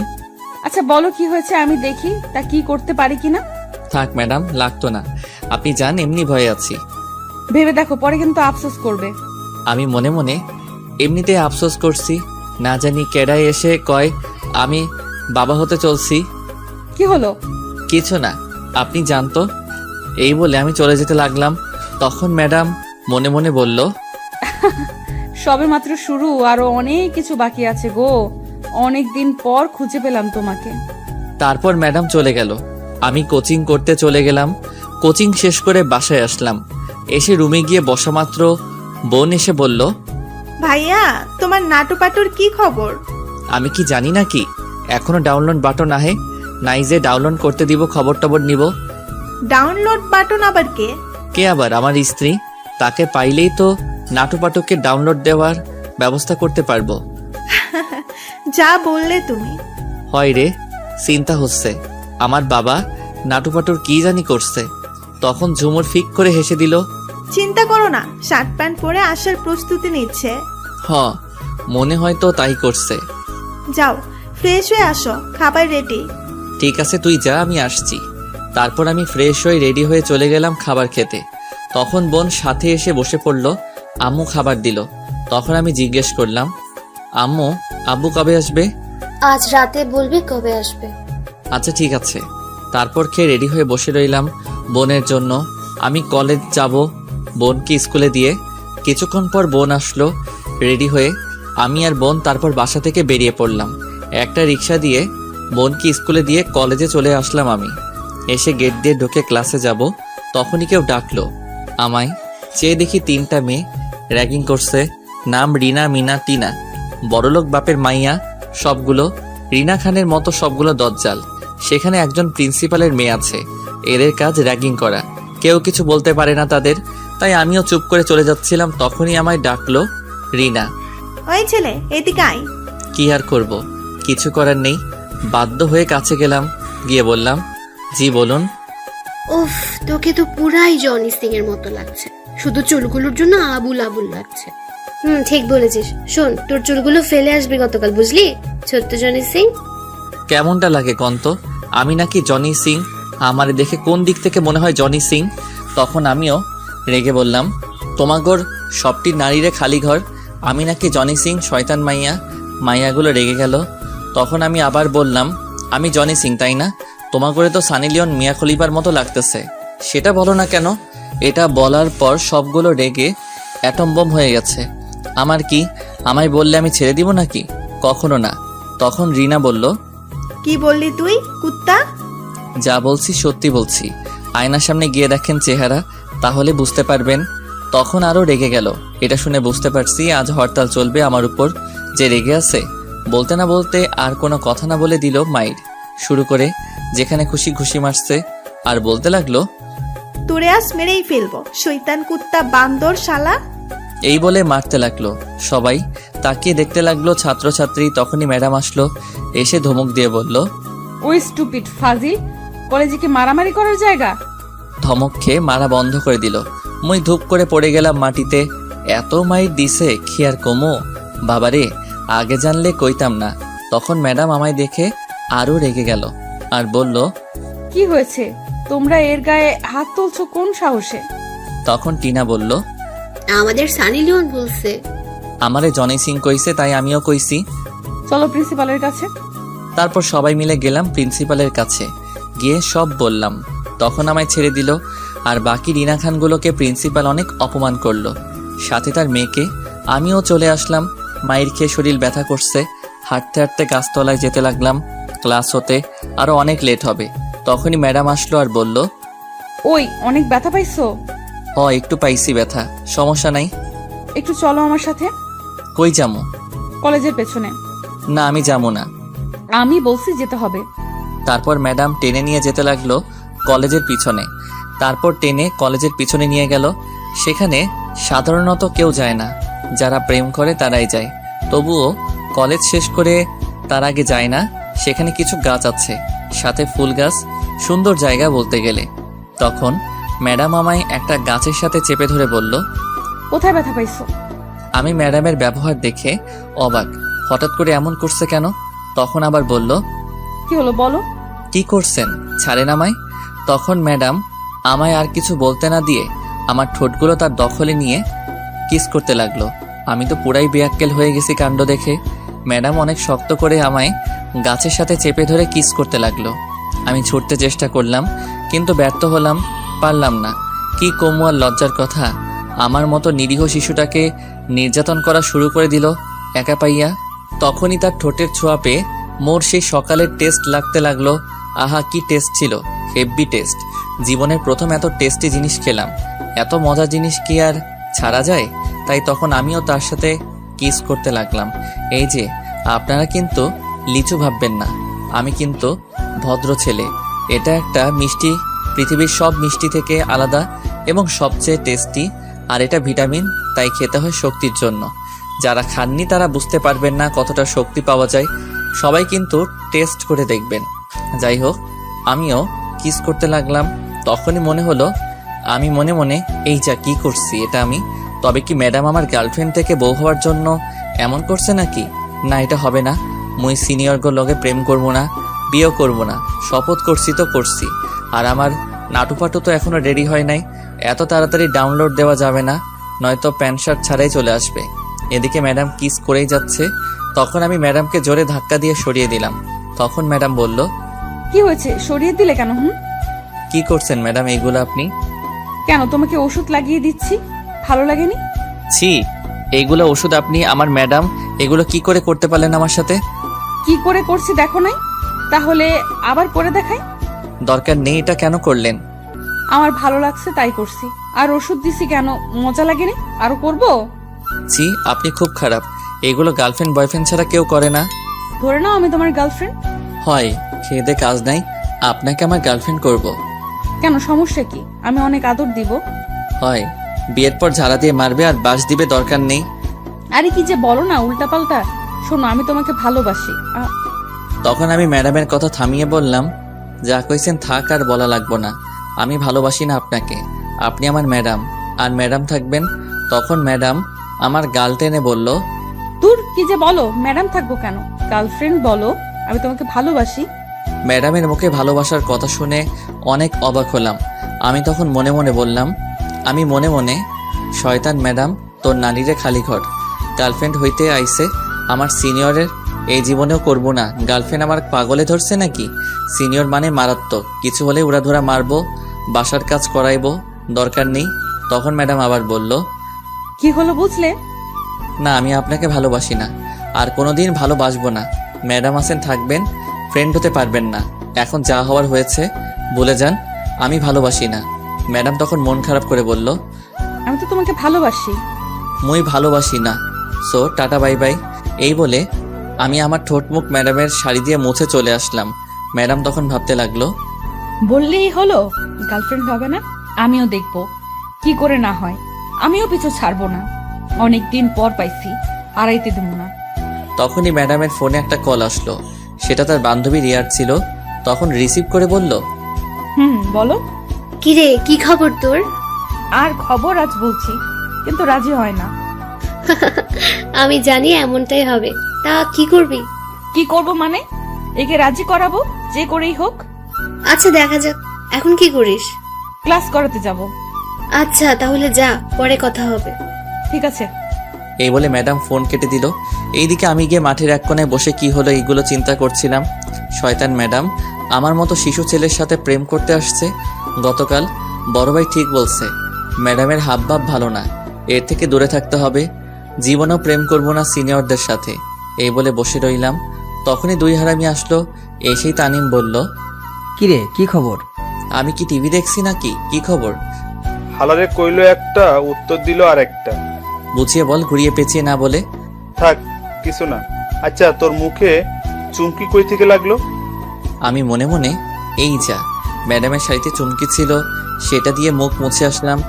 [SPEAKER 7] আচ্ছা বলো কি হয়েছে, আমি দেখি তা কি করতে পারি কিনা।
[SPEAKER 1] থাক ম্যাডাম, লাগতো না, আপনি যান, এমনি ভয়ে আছি।
[SPEAKER 7] ভেবে দেখো, পরে কিন্তু আফসোস করবে।
[SPEAKER 1] আমি মনে মনে এমনিতে আফসোস করছি, না জানি কেডায় এসে কয় আমি বাবা হতে চলছি।
[SPEAKER 7] কি হলো?
[SPEAKER 1] কিছু না, আপনি জানতো। এই বলে আমি চলে যেতে লাগলাম। তখন ম্যাডাম মনে মনে বলল,
[SPEAKER 7] সবে মাত্র শুরু, আরো অনেক কিছু বাকি আছে গো। অনেক দিন পর খুঁজে পেলাম তোমাকে।
[SPEAKER 1] তারপর ম্যাডাম চলে গেল। আমি কোচিং করতে চলে গেলাম। কোচিং শেষ করে বাসায় আসলাম। এসে রুমে গিয়ে বসা মাত্র বোন এসে বলল,
[SPEAKER 3] ভাইয়া তোমার নাটুপাটুর কি খবর?
[SPEAKER 1] আমি কি জানি নাকি এখনো ডাউনলোড বাটন আহে নাই যে ডাউনলোড করতে দিব, খবর টবর নিব।
[SPEAKER 3] ডাউনলোড বাটন আবার কে?
[SPEAKER 1] কে আবার? আমার স্ত্রী। তাকে পাইলেই তো নাটুপাটুকে ডাউনলোড দেওয়ার ব্যবস্থা করতে পারবো।
[SPEAKER 3] যা বললে তুমি।
[SPEAKER 1] হয় রে, চিন্তা হচ্ছে আমার বাবা নাটুপাটুর কি জানি করছে। তখন ঝুমুর ফিক করে হেসে দিল।
[SPEAKER 3] চিন্তা করো না, শার্ট প্যান্ট পরে আসার প্রস্তুতি নিচ্ছে।
[SPEAKER 1] হ, মনে হয় তো তাই করছে।
[SPEAKER 3] যাও ফ্রেশ হয়ে আসো, খাবার রেডি।
[SPEAKER 1] ঠিক আছে, তুই যা, আমি আসছি। তারপর আমি ফ্রেশ হয়ে রেডি হয়ে চলে গেলাম খাবার খেতে। তখন বোন সাথে এসে বসে পড়ল। আম্মু খাবার দিল। তখন আমি জিজ্ঞেস করলাম, আম্মু আব্বু কবে আসবে?
[SPEAKER 2] আজ রাতে বলবি কবে আসবে।
[SPEAKER 1] আচ্ছা ঠিক আছে। তারপর খেয়ে রেডি হয়ে বসে রইলাম বোনের জন্য। আমি কলেজ যাব বোনকে স্কুলে দিয়ে। কিছুক্ষণ পর বোন আসলো রেডি হয়ে। আমি আর বোন তারপর বাসা থেকে বেরিয়ে পড়লাম। একটা রিক্সা দিয়ে বোনকে স্কুলে দিয়ে কলেজে চলে আসলাম আমি। এসে গেট দিয়ে ঢুকে ক্লাসে যাব, তখনই কেউ ডাকলো আমায়। চেয়ে দেখি 3টা মেয়ে র্যাগিং করছে। নাম রিনা, মিনা, টিনা। বড়লোক বাপের মাইয়া সবগুলো। রিনা খানের মতো সবগুলো দজ্জাল। সেখানে একজন প্রিন্সিপালের মেয়ে আছে। এদের কাজ র্যাগিং করা। কেউ কিছু বলতে পারে না তাদের। তাই আমিও চুপ করে চলে যাচ্ছিলাম, তখনই আমায় ডাকলো রিনা।
[SPEAKER 3] ওই ছেলে এদিকে আয়।
[SPEAKER 1] কি আর করব, কিছু করার নেই। বাধ্য হয়ে কাছে গেলাম। গিয়ে বললাম, জি বলুন।
[SPEAKER 2] উফ, তোকে তো পুরাই জনি সিং এর মতো লাগছে। শুধু চুলগুলোর জন্য আবুল আবুল লাগছে। ঠিক বলেছিস। শোন, তোর চুলগুলো ফেলে আসবে গতকাল, বুঝলি? ছোট্ট জনি সিং।
[SPEAKER 1] কেমনটা লাগে কন্ত? আমি নাকি জনি সিং? আমার দেখে কোন দিক থেকে মনে হয় জনি সিং? তখন আমিও রেগে বললাম, তোমাগর সবটি নারীরে খালি ঘর। আমি নাকি জনি সিং, শয়তান মাইয়া। মাইয়াগুলো রেগে গেল। তখন আমি আবার বললাম, আমি জনি সিং তাই না? তোমাগরে তো সানি লিওন, মিয়া খলিফার মতো লাগতেছে। সেটা বলো না কেন? এটা বলার পর সবগুলো রেগে অ্যাটম বোম হয়ে গেছে। আমার কি? আমায় বললে আমি ছেড়ে দিব নাকি? কখনো না। তখন রিনা বলল,
[SPEAKER 3] কি বললি তুই কুত্তা?
[SPEAKER 1] যা বলছি সত্যি বলছি। আয়নার সামনে গিয়ে দেখেন চেহারা, তাহলে বুঝতে পারবেন। তখন আরো রেগে গেল। এটা শুনে বুঝতে পারছি আজ হরতাল চলবে আমার উপর। যে রেগে আছে, বলতে না বলতে আর কোনো কথা না বলে দিল মাইর শুরু করে। যেখানে খুশি ঘুষি মারছে। আর বলতে লাগলো,
[SPEAKER 3] তোরে আজ মেরেই ফেলবো, শয়তান কুত্তা বান্দর শালা।
[SPEAKER 1] এই বলে মারতে লাগলো। সবাই তাকিয়ে দেখতে লাগলো ছাত্রছাত্রী। তখনই ম্যাডাম আসলো। এসে ধমক দিয়ে বলল,
[SPEAKER 7] ওই স্টুপিড ফাজিল, কলেজে কি মারামারি করার জায়গা?
[SPEAKER 1] ধমক খেয়ে মারা বন্ধ করে দিল। মুই ধূপ করে পড়ে গেলাম মাটিতে। এত মাইর দিছে কি আর কমো? বাবারে, আগে জানলে কইতাম না। তখন ম্যাডাম আমায় দেখে আরো রেগে গেল আর বলল,
[SPEAKER 7] কি হয়েছে? তোমরা এর গায়ে হাত তুলছো কোন সাহসে?
[SPEAKER 1] তখন টিনা বলল,
[SPEAKER 2] আমাদের সানি লিওন বলছে।
[SPEAKER 1] আমারে জনি সিং কইছে, তাই আমিও কইছি।
[SPEAKER 7] চলো প্রিন্সিপালের কাছে।
[SPEAKER 1] তারপর সবাই মিলে গেলাম প্রিন্সিপালের কাছে। গিয়ে সব বললাম। তখন আমায় ছেড়ে দিল। আর বাকি রিনা খানগুলোকে প্রিন্সিপাল অনেক অপমান করলো, সাথে তার মেয়েকে। আমিও চলে আসলাম। মায়ের খেয়ে শরীর ব্যথা করছে। হাঁটতে হাঁটতে গাছতলায় যেতে লাগলাম। ক্লাস হতে আরো অনেক লেট হবে। তখনই ম্যাডাম আসলো আর বলল,
[SPEAKER 7] ওই অনেক ব্যথা পাইছো?
[SPEAKER 1] একটু পাইছি ব্যথা, সমস্যা নাই।
[SPEAKER 7] একটু চলো আমার সাথে।
[SPEAKER 1] কই যামো?
[SPEAKER 7] কলেজের পেছনে।
[SPEAKER 1] না, আমি যাবো না।
[SPEAKER 7] আমি বলছি যেতে হবে।
[SPEAKER 1] তারপর ম্যাডাম টেনে নিয়ে যেতে লাগলো কলেজের পিছনে। তারপর টেনে কলেজের পিছনে নিয়ে গেল। সেখানে সাধারণত কেউ যায় না, যারা প্রেম করে তারাই যায়। তবুও কলেজ শেষ করে তার আগে যায় না। সেখানে কিছু গাছ আছে, সাথে ফুল গাছ। সুন্দর জায়গা বলতে গেলে। তখন ম্যাডাম আমায় একটা গাছের সাথে চেপে ধরে বলল,
[SPEAKER 7] কোথায় ব্যথা পাইছো?
[SPEAKER 1] আমি ম্যাডামের ব্যবহার দেখে অবাক। হঠাৎ করে এমন করছে কেন? তখন আবার বলল,
[SPEAKER 7] কি হলো বলো।
[SPEAKER 1] কি করছেন? ছাড়েন আমায়। তখন ম্যাডাম আমায় আর কিছু বলতে না দিয়ে আমার ঠোঁটগুলো তার দখলে নিয়ে কিস করতে লাগলো। আমি তো পুরাই বেয়াক্কেল হয়ে গেছি কাণ্ড দেখে। ম্যাডাম অনেক শক্ত করে আমায় গাছের সাথে চেপে ধরে কিস করতে লাগলো। আমি ছুটতে চেষ্টা করলাম, কিন্তু ব্যর্থ হলাম, পারলাম না। কি কমু আর লজ্জার কথা। আমার মতো নিরীহ শিশুটাকে নির্যাতন করা শুরু করে দিল একা পাইয়া। তখনই তার ঠোঁটের ছোঁয়া পেয়ে মোর সেই সকালের টেস্ট লাগতে লাগলো। আহা কি টেস্ট ছিল, হেভি টেস্ট। জীবনের প্রথম এত টেস্টি জিনিস খেলাম। এত মজার জিনিস কি আর ছাড়া যায়? তাই তখন আমিও তার সাথে কিস করতে লাগলাম। এই যে আপনারা কিন্তু লিচু ভাববেন না, আমি কিন্তু ভদ্র ছেলে। এটা একটা মিষ্টি, পৃথিবীর সব মিষ্টি থেকে আলাদা এবং সবচেয়ে টেস্টি। আর এটা ভিটামিন, তাই খেতে হয় শক্তির জন্য। যারা খাননি তারা বুঝতে পারবেন না কতটা শক্তি পাওয়া যায়। সবাই কিন্তু টেস্ট করে দেখবেন। যাই হোক, আমিও কিস করতে লাগলাম। তখনই মনে হলো, আমি মনে মনে এই যা কি করছি এটা আমি। তবে কি ম্যাডাম আমার গার্লফ্রেন্ড থেকে বউ হওয়ার জন্য এমন করছে নাকি? না, এটা হবে না। মুই সিনিয়রগো লগে প্রেম করবো না, বিয়েও করবো না। শপথ করছি তো করছি। আর আমার নাটুপাটু তো এখনো রেডি হয় নাই। এত তাড়াতাড়ি ডাউনলোড দেওয়া যাবে না, নয়তো প্যান্ট শার্ট ছাড়াই চলে আসবে। এদিকে ম্যাডাম কিস করেই যাচ্ছে। তখন আমি ম্যাডামকে জোরে ধাক্কা দিয়ে সরিয়ে দিলাম। তখন ম্যাডাম বলল,
[SPEAKER 7] কি হয়েছে, সরিয়ে দিলে কেন?
[SPEAKER 1] কি করছেন ম্যাডাম এইগুলো আপনি?
[SPEAKER 7] কেন, তোমাকে ওষুধ লাগিয়ে দিচ্ছি, ভালো লাগেনি?
[SPEAKER 1] ছি, এইগুলো ওষুধ আপনি? আমার ম্যাডাম এগুলো কি করে করতে পারলেন আমার সাথে?
[SPEAKER 7] কি করে করছি দেখো নাই? তাহলে আবার করে দেখাই?
[SPEAKER 1] দরকার নেই, এটা কেন করলেন?
[SPEAKER 7] আমার ভালো লাগছে তাই করছি। আর ওষুধ দিছি কেন, মজা লাগেনি? আরো করবো?
[SPEAKER 1] ছি, আপনি খুব খারাপ। এগুলো গার্লফ্রেন্ড বয়ফ্রেন্ড ছাড়া কেউ করে না।
[SPEAKER 7] ধরে নাও আমি তোমার গার্লফ্রেন্ড।
[SPEAKER 1] হয়, খেয়ে দে কাজ নাই, আপনাকে আমার গার্লফ্রেন্ড করব।
[SPEAKER 7] কেন, সমস্যা কি? আমি অনেক আদর দিব।
[SPEAKER 1] হয়, বিয়ের পর ঝাড়া দিয়ে মারবে আর বাস দিবে, দরকার নেই।
[SPEAKER 7] আরে কি যে বলো না উল্টাপাল্টা। শোনো, আমি তোমাকে ভালোবাসি।
[SPEAKER 1] তখন আমি ম্যাডামের কথা থামিয়ে বললাম, যা কইছেন থাক, আর বলা লাগবো না। আমি ভালোবাসি না আপনাকে, আপনি আমার ম্যাডাম, আর ম্যাডাম থাকবেন। তখন ম্যাডাম আমার গাল টেনে বলল,
[SPEAKER 7] দূর, কি যে বলো, ম্যাডাম থাকবো কেন, গার্লফ্রেন্ড বলো। আমি তোমাকে ভালোবাসি।
[SPEAKER 1] ম্যাডামের মুখে ভালোবাসার কথা শুনে অনেক অবাক হলাম। আমি তখন মনে মনে বললাম, আমি মনে মনে, শয়তান ম্যাডাম, তোর নানিরে খালি ঘর। গার্লফ্রেন্ড হইতে আইছে আমার সিনিয়রের, এই জীবনেও করব না। গার্লফ্রেন্ড আমার পাগলে ধরছে নাকি? সিনিয়র মানে মারাত্মক, কিছু হলে উড়াধুরা মারবো, বাসার কাজ করাইবো, দরকার নেই। তখন ম্যাডাম আবার বলল,
[SPEAKER 7] কি হলো বুঝলে?
[SPEAKER 1] না, আমি আপনাকে ভালোবাসি না, আর কোনোদিন ভালোবাসবো না। ম্যাডাম আছেন, থাকবেন, ফ্রেন্ড হতে পারবেন না। এখন যা হওয়ার হয়েছে, ভুলে যান, আমি ভালোবাসি না। ম্যাডাম তখন মন খারাপ করে বলল,
[SPEAKER 7] আমি তো তোমাকে ভালোবাসি।
[SPEAKER 1] মুই ভালোবাসি না, সো টাটা বাই বাই। এই বলে আমি আমার ঠোঁট মুখ ম্যাডামের শাড়ি দিয়ে মুছে চলে আসলাম। ম্যাডাম তখন ভাবতে লাগলো,
[SPEAKER 7] বললেই হলো গার্লফ্রেন্ড হবে না? আমিও দেখবো কি করে না হয়। আমিও পিছু ছাড়বো না। অনেকদিন পর পাইছি, হারাইতে দেব না।
[SPEAKER 1] তখনই ম্যাডামের ফোনে একটা কল আসলো। সেটা তার বান্ধবী রিয়ার ছিল। তখন রিসিভ করে বলল,
[SPEAKER 7] বলো।
[SPEAKER 2] কিরে, কি খবর তোর?
[SPEAKER 7] আর খবর আজ বলছি, কিন্তু রাজি হয় না।
[SPEAKER 2] আমি জানি এমনটাই হবে। তা কি করবি?
[SPEAKER 7] কি করব মানে? একে রাজি করাবো, যে করেই হোক।
[SPEAKER 2] আচ্ছা, দেখা যাক। এখন কি করিস?
[SPEAKER 7] ক্লাস করাতে যাব।
[SPEAKER 2] আচ্ছা, তাহলে যা, পরে কথা হবে।
[SPEAKER 7] ঠিক আছে।
[SPEAKER 1] এই বলে ম্যাডাম ফোন কেটে দিল। এইদিকে আমি গিয়ে মাঠের এক কোণায় বসে কি হলো এইগুলো চিন্তা করছিলাম। শয়তান ম্যাডাম আমার মতো শিশু ছেলের সাথে প্রেম করতে আসছে গতকাল। বড় ভাই ঠিক বলছে, ম্যাডামের হাবভাব ভালো না, এর থেকে দূরে থাকতে হবে। জীবনেও প্রেম করব না সিনিয়রদের সাথে। এই বলে বসে রইলাম। তখনই দুই হারামি আসলো। এসেই তানিম বলল,
[SPEAKER 8] কিরে, কি খবর?
[SPEAKER 1] আমি কি টিভি দেখছি নাকি? কি খবর?
[SPEAKER 4] হালারে কইলো একটা, উত্তর দিল আর একটা।
[SPEAKER 1] বুঝিয়ে বল, ঘুরিয়ে পেঁচিয়ে না বলে।
[SPEAKER 4] থাক, কিছু না। আচ্ছা, তোর মুখে চুমকি কই থেকে লাগলো?
[SPEAKER 1] আমি মনে মনে, এই যা, ম্যাডামের শাড়িতে চুমকি ছিল, সেটা দিয়ে মুখ মুছে আসলাম।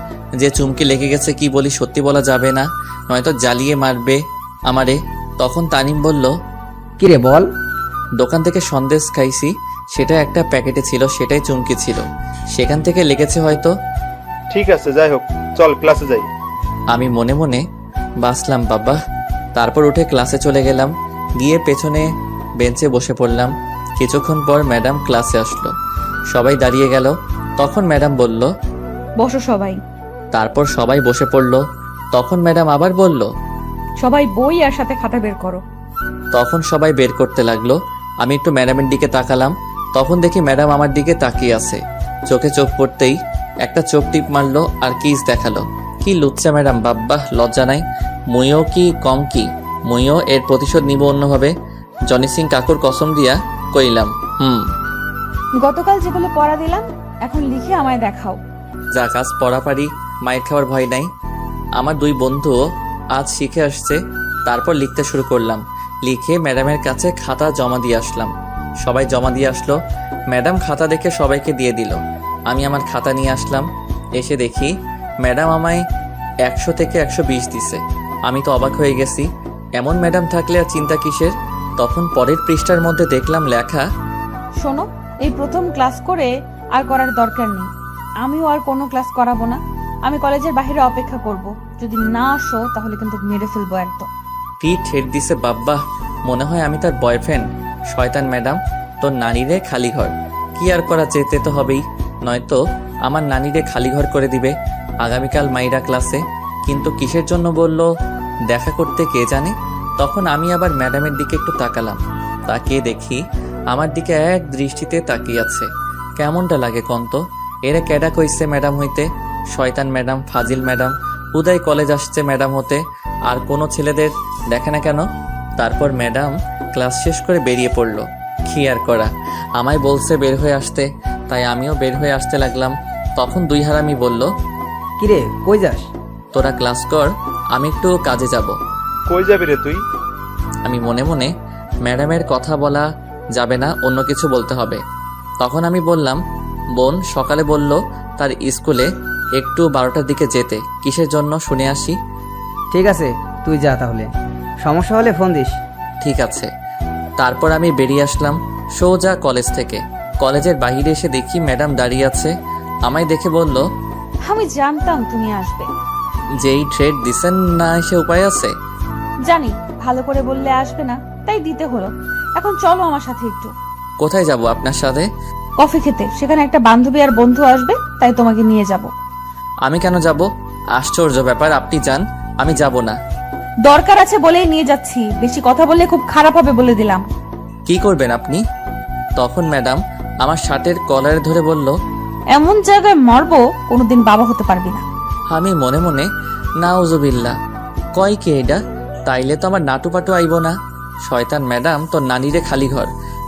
[SPEAKER 1] যে চুমকি লেগে গেছে কি বলি, সত্যি বলা যাবে না, নয়তো জ্বালিয়ে মারবে আমারে। তখন তানিম বলল,
[SPEAKER 8] কিরে বল।
[SPEAKER 1] দোকান থেকে সন্দেশ খাইছি, সেটা একটা প্যাকেটে ছিল, সেটাই চুমকি ছিল, সেখান থেকে লেগেছে হয়তো।
[SPEAKER 4] ঠিক আছে, যাই হোক, চল ক্লাসে যাই।
[SPEAKER 1] আমি মনে মনে বাসলাম বাবা। তারপর উঠে ক্লাসে চলে গেলাম। গিয়ে পেছনে বেঞ্চে বসে পড়লাম। কিছুক্ষণ পর ম্যাডাম ক্লাসে আসলো। সবাই দাঁড়িয়ে গেল। তখন ম্যাডাম বলল,
[SPEAKER 7] বসো সবাই।
[SPEAKER 1] তারপর সবাই বসে পড়ল। তখন ম্যাডাম আবার বলল,
[SPEAKER 7] সবাই বই আর সাথে খাতা বের করো।
[SPEAKER 1] তখন সবাই বের করতে লাগলো। আমি একটু ম্যাডামের দিকে তাকালাম। তখন দেখি ম্যাডাম আমার দিকে তাকিয়ে আছে। চোখে চোখ পড়তেই একটা চোখ টিপ মারলো আর কিস দেখালো। কি লুচ্চা ম্যাডাম, বাব্বাহ, লজ্জা নাই। মুইও কি কম কি, মুইও এর প্রতিশোধ নিব অন্যভাবে। জনি সিং কাকুর কসম দিয়া কইলাম।
[SPEAKER 7] গতকাল যেগুলো পড়া দিলাম এখন লিখে আমায় দেখাও।
[SPEAKER 1] যা কাজ পড়া পারি, মায়ের খাওয়ার ভয় নাই। আমার দুই বন্ধু আজ শিখে আসছে, তারপর লিখতে শুরু করলাম। লিখে ম্যাডামের কাছে খাতা জমা দিয়ে আসলাম। সবাই জমা দিয়ে আসলো। ম্যাডাম খাতা দেখে সবাইকে দিয়ে দিল। আমি আমার খাতা নিয়ে আসলাম। এসে দেখি ম্যাডাম আমায় 100 থেকে 120 দিছে। আমি তো অবাক হয়ে গেছি। এমন ম্যাডাম থাকলে আর চিন্তা কিসের। তখন পরের পৃষ্ঠার মধ্যে দেখলাম লেখা,
[SPEAKER 7] শোনো, এই প্রথম ক্লাস করে আর করার দরকার নেই। আমিও আর কোনো ক্লাস করাবো না। আমি কলেজের বাইরে অপেক্ষা করব। যদি না আসো তাহলে কিন্তু মেরে ফেলবো একদম।
[SPEAKER 1] পিঠ ঠেট দিছে বাব্বা, মনে হয় আমি তার বয়ফ্রেন্ড। শয়তান ম্যাডাম, তোর নানিরে খালি ঘর। কি আর করা, যেতে তো হবেই, নয়তো আমার নানিরে খালি ঘর করে দিবে আগামীকাল মাইরা ক্লাসে। কিন্তু কিসের জন্য বলল দেখা করতে কে জানে। তখন আমি আবার ম্যাডামের দিকে একটু তাকালাম। তাকিয়ে দেখি আমার দিকে এক দৃষ্টিতে তাকিয়ে আছে। কেমনটা লাগে কন্ত? এরা ক্যাডা কইছে ম্যাডাম হইতে? শয়তান ম্যাডাম, ফাজিল ম্যাডাম, উদয় কলেজ আসছে ম্যাডাম হতে, আর কোনো ছেলেদের দেখে না কেন? তারপর ম্যাডাম ক্লাস শেষ করে বেরিয়ে পড়ল। কি আর করা, আমায় বলছে বের হয়ে আসতে, তাই আমিও বের হয়ে আসতে লাগলাম। তখন দুই হারামি বলল,
[SPEAKER 8] কিরে কই যাস?
[SPEAKER 1] তোরা ক্লাস কর, আমি একটু কাজে যাব।
[SPEAKER 4] কই যাবি রে তুই?
[SPEAKER 1] আমি মনে মনে, ম্যাডামের কথা বলা যাবে না, অন্য কিছু বলতে হবে। তখন আমি বললাম, বোন সকালে বলল তার স্কুলে একটু 12টার দিকে যেতে, কিসের জন্য শুনে আসি।
[SPEAKER 8] ঠিক আছে, তুই যা তাহলে, সমস্যা হলে ফোন দিস।
[SPEAKER 1] ঠিক আছে। তারপর আমি বেরিয়ে আসলাম সোজা কলেজ থেকে। কলেজের বাইরে এসে দেখি ম্যাডাম দাঁড়িয়ে আছে। আমায় দেখে বলল,
[SPEAKER 7] আমি জানতাম তুমি আসবে।
[SPEAKER 1] যেই ট্রেড দিছেন না এসে উপায় আছে?
[SPEAKER 7] জানি ভালো করে বললে আসবে না, তাই দিতে হলো। এখন চলো আমার সাথে একটু।
[SPEAKER 1] কোথায় যাব আপনার সাথে?
[SPEAKER 7] কফি খেতে। সেখানে একটা বান্ধবী আর বন্ধু আসবে, তাই তোমাকে নিয়ে যাব।
[SPEAKER 1] আমি কেন যাব? আশ্চর্য ব্যাপার, আপনি যান, আমি যাব না।
[SPEAKER 7] দরকার আছে বলেই নিয়ে যাচ্ছি। বেশি কথা বললে খুব খারাপ হবে বলে দিলাম।
[SPEAKER 1] কি করবেন আপনি? তখন ম্যাডাম আমার শার্টের কলারে ধরে বলল,
[SPEAKER 7] এমন জায়গায় মারবো কোনোদিন বাবা হতে পারবি না।
[SPEAKER 1] আমি মনে মনে, নাউজুবিল্লাহ, কয় কে এটা? তাইলে তো আমার নাটুপাটু আইব না। শয়তান ম্যাডাম, তোর নানিরে খালি ঘর।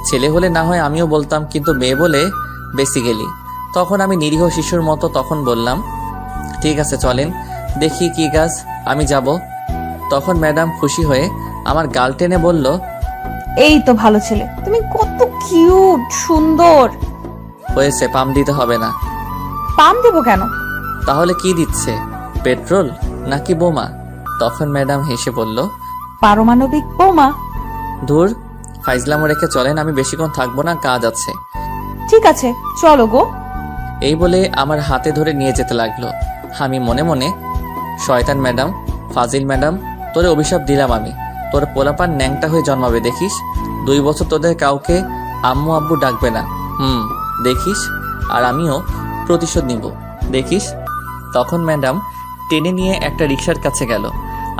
[SPEAKER 1] ছেলে হলে না হয় আমিও বলতাম, কিন্তু মেয়ে বলে বেসিক্যালি। তখন আমি নিরীহ শিশুর মতো তখন বললাম, ঠিক আছে চলেন, দেখি কি কাজ, আমি যাব। তখন ম্যাডাম খুশি হয়ে আমার গাল টেনে বলল,
[SPEAKER 7] এই তো ভালো ছেলে, তুমি কত কিউট সুন্দর।
[SPEAKER 1] হয়েছে, পাম দিতে হবে না।
[SPEAKER 7] পাম দেবো কেন?
[SPEAKER 1] তাহলে কি দিচ্ছে, পেট্রোল নাকি বোমা? তখন ম্যাডাম হেসে বলল,
[SPEAKER 7] পারমাণবিক বোমা।
[SPEAKER 1] ধুর, ফাইজলামো রেখে চলেন, আমি বেশিক্ষণ থাকবো না, কাজ আছে।
[SPEAKER 7] ঠিক আছে চলো গো।
[SPEAKER 1] এই বলে আমার হাতে ধরে নিয়ে যেতে লাগলো। আমি মনে মনে, শয়তান ম্যাডাম, ফাজিল ম্যাডাম, তোরে অভিশাপ দিলাম আমি। তোর পোলাপান ন্যাংটা হয়ে জন্মাবে দেখিস। 2 বছর তোদের কাউকে আম্মু আব্বু ডাকবে না। দেখিস। আর আমিও প্রতিশোধ নিব, দেখিস। তখন ম্যাডাম টেনে নিয়ে একটা রিক্সার কাছে গেল।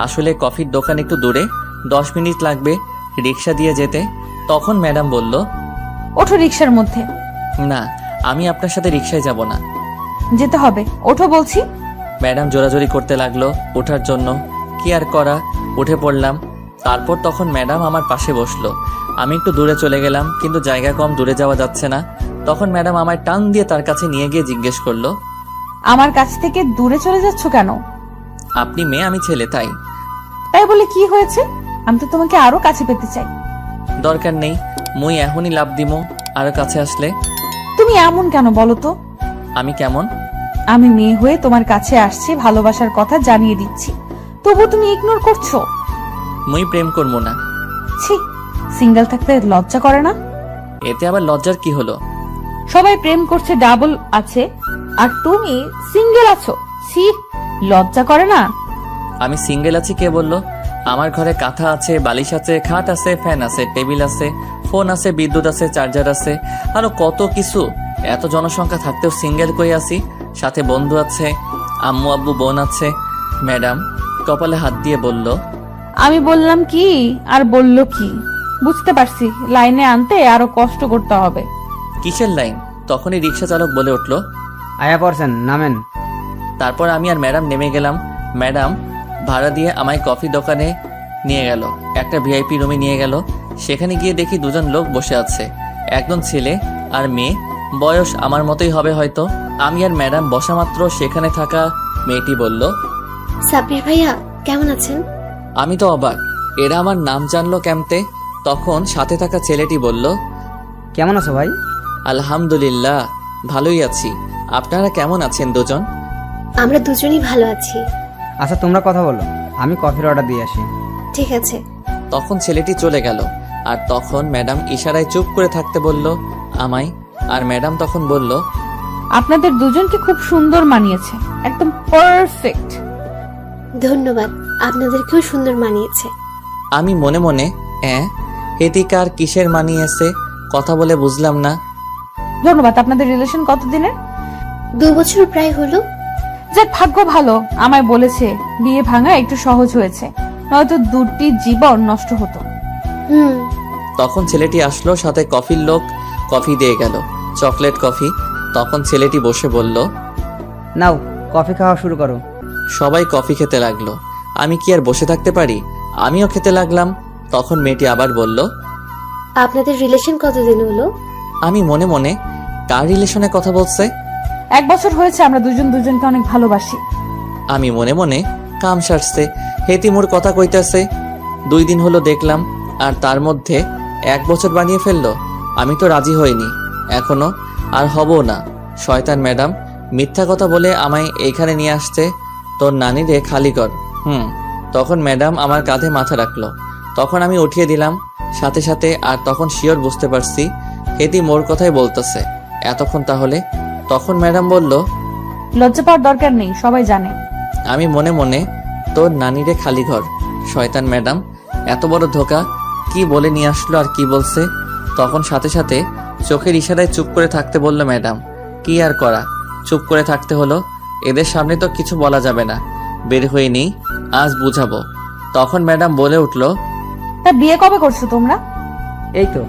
[SPEAKER 1] আসলে কফির দোকান একটু দূরে, 10 মিনিট লাগবে রিক্সা দিয়ে যেতে। তখন ম্যাডাম বলল,
[SPEAKER 7] ওঠো রিক্সার মধ্যে।
[SPEAKER 1] না, আমি আপনার সাথে রিক্সায় যাব না।
[SPEAKER 7] যেতে হবে, ওঠো বলছি।
[SPEAKER 1] ম্যাডাম জোরাজোরি করতে লাগলো ওঠার জন্য। কি আর করা, উঠে পড়লাম। তারপর তখন ম্যাডাম আমার পাশে বসলো। আমি একটু দূরে চলে গেলাম, কিন্তু জায়গা কম, দূরে যাওয়া যাচ্ছে না। তখন ম্যাডাম আমায় টান দিয়ে তার কাছে নিয়ে গিয়ে জিজ্ঞেস করলো,
[SPEAKER 7] আমার কাছ থেকে দূরে চলে যাচ্ছ কেন?
[SPEAKER 1] আপনি মেয়ে, আমি ছেলে, তাই।
[SPEAKER 7] তাই বলে কি হয়েছে? আমি তো তোমাকে আরো কাছে পেতে চাই।
[SPEAKER 1] দরকার নেই, মুই এখনই লাভ দিমো আরো কাছে আসলে।
[SPEAKER 7] তুমি এমন কেন বলো তো?
[SPEAKER 1] আমি কেমন?
[SPEAKER 7] আমি মেয়ে হয়ে তোমার কাছে আসছি, ভালোবাসার কথা জানিয়ে দিচ্ছি, তবু তুমি ইগনোর করছো।
[SPEAKER 1] মুই প্রেম করবো না।
[SPEAKER 7] ছি, সিঙ্গেল থাকতে লজ্জা করে না?
[SPEAKER 1] এতে আবার লজ্জার কি হলো?
[SPEAKER 7] সবাই প্রেম করছে, ডাবল আছে, আর তুমি সিঙ্গেল আছো। ছি, লজ্জা করে না?
[SPEAKER 1] আমি সিঙ্গেল আছি কে বললো? আমার ঘরে কাঁথা আছে, বালিশ আছে, খাট আছে, ফ্যান আছে, টেবিল আছে, ফোন আছে, বিদ্যুৎ আছে, চার্জার আছে, আরো কত কিছু। এত জনসংখ্যা থাকতেও সিঙ্গেল কই আছি। সাথে বন্ধু আছে, আম্মু আব্বু বোন আছে। ম্যাডাম কপালে হাত দিয়ে বলল,
[SPEAKER 7] আমি বললাম কি আর বললো কি? বুঝতে পারছি, লাইনে আনতে আরো কষ্ট করতে হবে।
[SPEAKER 1] কিসের লাইন? তখনই রিক্সা চালক বলে উঠলো,
[SPEAKER 8] আয়া পড়ছেন, নামেন।
[SPEAKER 1] তারপর আমি আর ম্যাডাম নেমে গেলাম। ম্যাডাম ভাড়া দিয়ে আমায় কফি দোকানে নিয়ে গেল, একটা ভিআইপি রুমে নিয়ে গেল। সেখানে গিয়ে দেখি দুজন লোক বসে আছে, একজন ছেলে আর মেয়ে, বয়স আমার মতোই হবে হয়তো। আমি আর ম্যাডাম বসা মাত্র সেখানে থাকা মেয়েটি বলল,
[SPEAKER 2] সাব্বির ভাইয়া কেমন আছেন?
[SPEAKER 1] আমি তো অবাক, এরা আমার নাম জানলো কেমতে? তখন সাথে থাকা ছেলেটি বলল,
[SPEAKER 8] কেমন আছো ভাই?
[SPEAKER 1] আলহামদুলিল্লাহ ভালোই আছি। আপনারা কেমন আছেন দুজন?
[SPEAKER 2] আমরা দুজনই ভালো আছি।
[SPEAKER 8] আচ্ছা তোমরা কথা বলো, আমি কফির অর্ডার দিয়ে আসি।
[SPEAKER 2] ঠিক আছে।
[SPEAKER 1] তখন ছেলেটি চলে গেল, আর তখন ম্যাডাম ইশারায় চুপ করে থাকতে বলল আমায়। আর ম্যাডাম তখন বলল,
[SPEAKER 7] আপনাদের দুজনকে খুব সুন্দর মানিয়েছে, একদম পারফেক্ট।
[SPEAKER 2] ধন্যবাদ, আপনাদেরকেও সুন্দর মানিয়েছে।
[SPEAKER 1] আমি মনে মনে হেতিকার কিসের মানিয়েছে কথা বলে বুঝলাম না।
[SPEAKER 7] ধন্যবাদ। আপনাদের রিলেশন কতদিনের?
[SPEAKER 2] 2 বছর প্রায় হলো।
[SPEAKER 7] যাক, ভাগ্য ভালো, আমায় বলেছে বিয়ে ভাঙা একটু সহজ হয়েছে, নয়তো দুটি জীবন নষ্ট হতো।
[SPEAKER 1] তখন ছেলেটি আসলো, সাথে কফির লোক কফি দিয়ে গেল, চকলেট কফি। তখন ছেলেটি বসে বলল,
[SPEAKER 8] নাও কফি খাওয়া শুরু করো।
[SPEAKER 1] সবাই কফি খেতে লাগলো। আমি কি আর বসে থাকতে পারি? আমিও খেতে লাগলাম। তখন মেয়েটি আবার বলল,
[SPEAKER 2] আপনাদের রিলেশন কতদিন হলো?
[SPEAKER 1] আমি মনে মনে, কার রিলেশনে কথা বলছে?
[SPEAKER 7] 1 বছর হয়েছে আমরা দুজন দুজনকে অনেক ভালোবাসি।
[SPEAKER 1] আমি মনে মনে, কাম সারছে, হেতিমুর কথা কইতাছে। 2 দিন হলো দেখলাম, আর তার মধ্যে 1 বছর বানিয়ে ফেললো। আমি তো রাজি হইনি এখনো, আর হবও না। শয়তান ম্যাডাম মিথ্যা কথা বলে আমায় এইখানে নিয়ে আসছে। তোর নানিরে খালি কর। তখন ম্যাডাম আমার কাঁধে মাথা রাখলো। তখন আমি উঠিয়ে দিলাম সাথে সাথে। আর তখন শিওর বুঝতে পারছি হেতি মোর কথাই বলতেছে এতক্ষণ তাহলে। তখন ম্যাডাম বলল,
[SPEAKER 7] লজ্জা পাওয়ার দরকার নেই, সবাই জানে।
[SPEAKER 1] আমি মনে মনে, তোর নানিরে খালি ঘর। শয়তান ম্যাডাম এত বড় ধোকা, কি বলে নিয়ে আসলো আর কি বলছে। তখন সাথে সাথে চোখের ইশারায় চুপ করে থাকতে বলল ম্যাডাম। কি আর করা, চুপ করে থাকতে হলো। এদের সামনে তো কিছু বলা যাবে না, বের হয়ে নেই, আজ বুঝাবো। তখন ম্যাডাম বলে উঠল,
[SPEAKER 7] তা বিয়ে কবে করছো তোমরা?
[SPEAKER 8] এই তো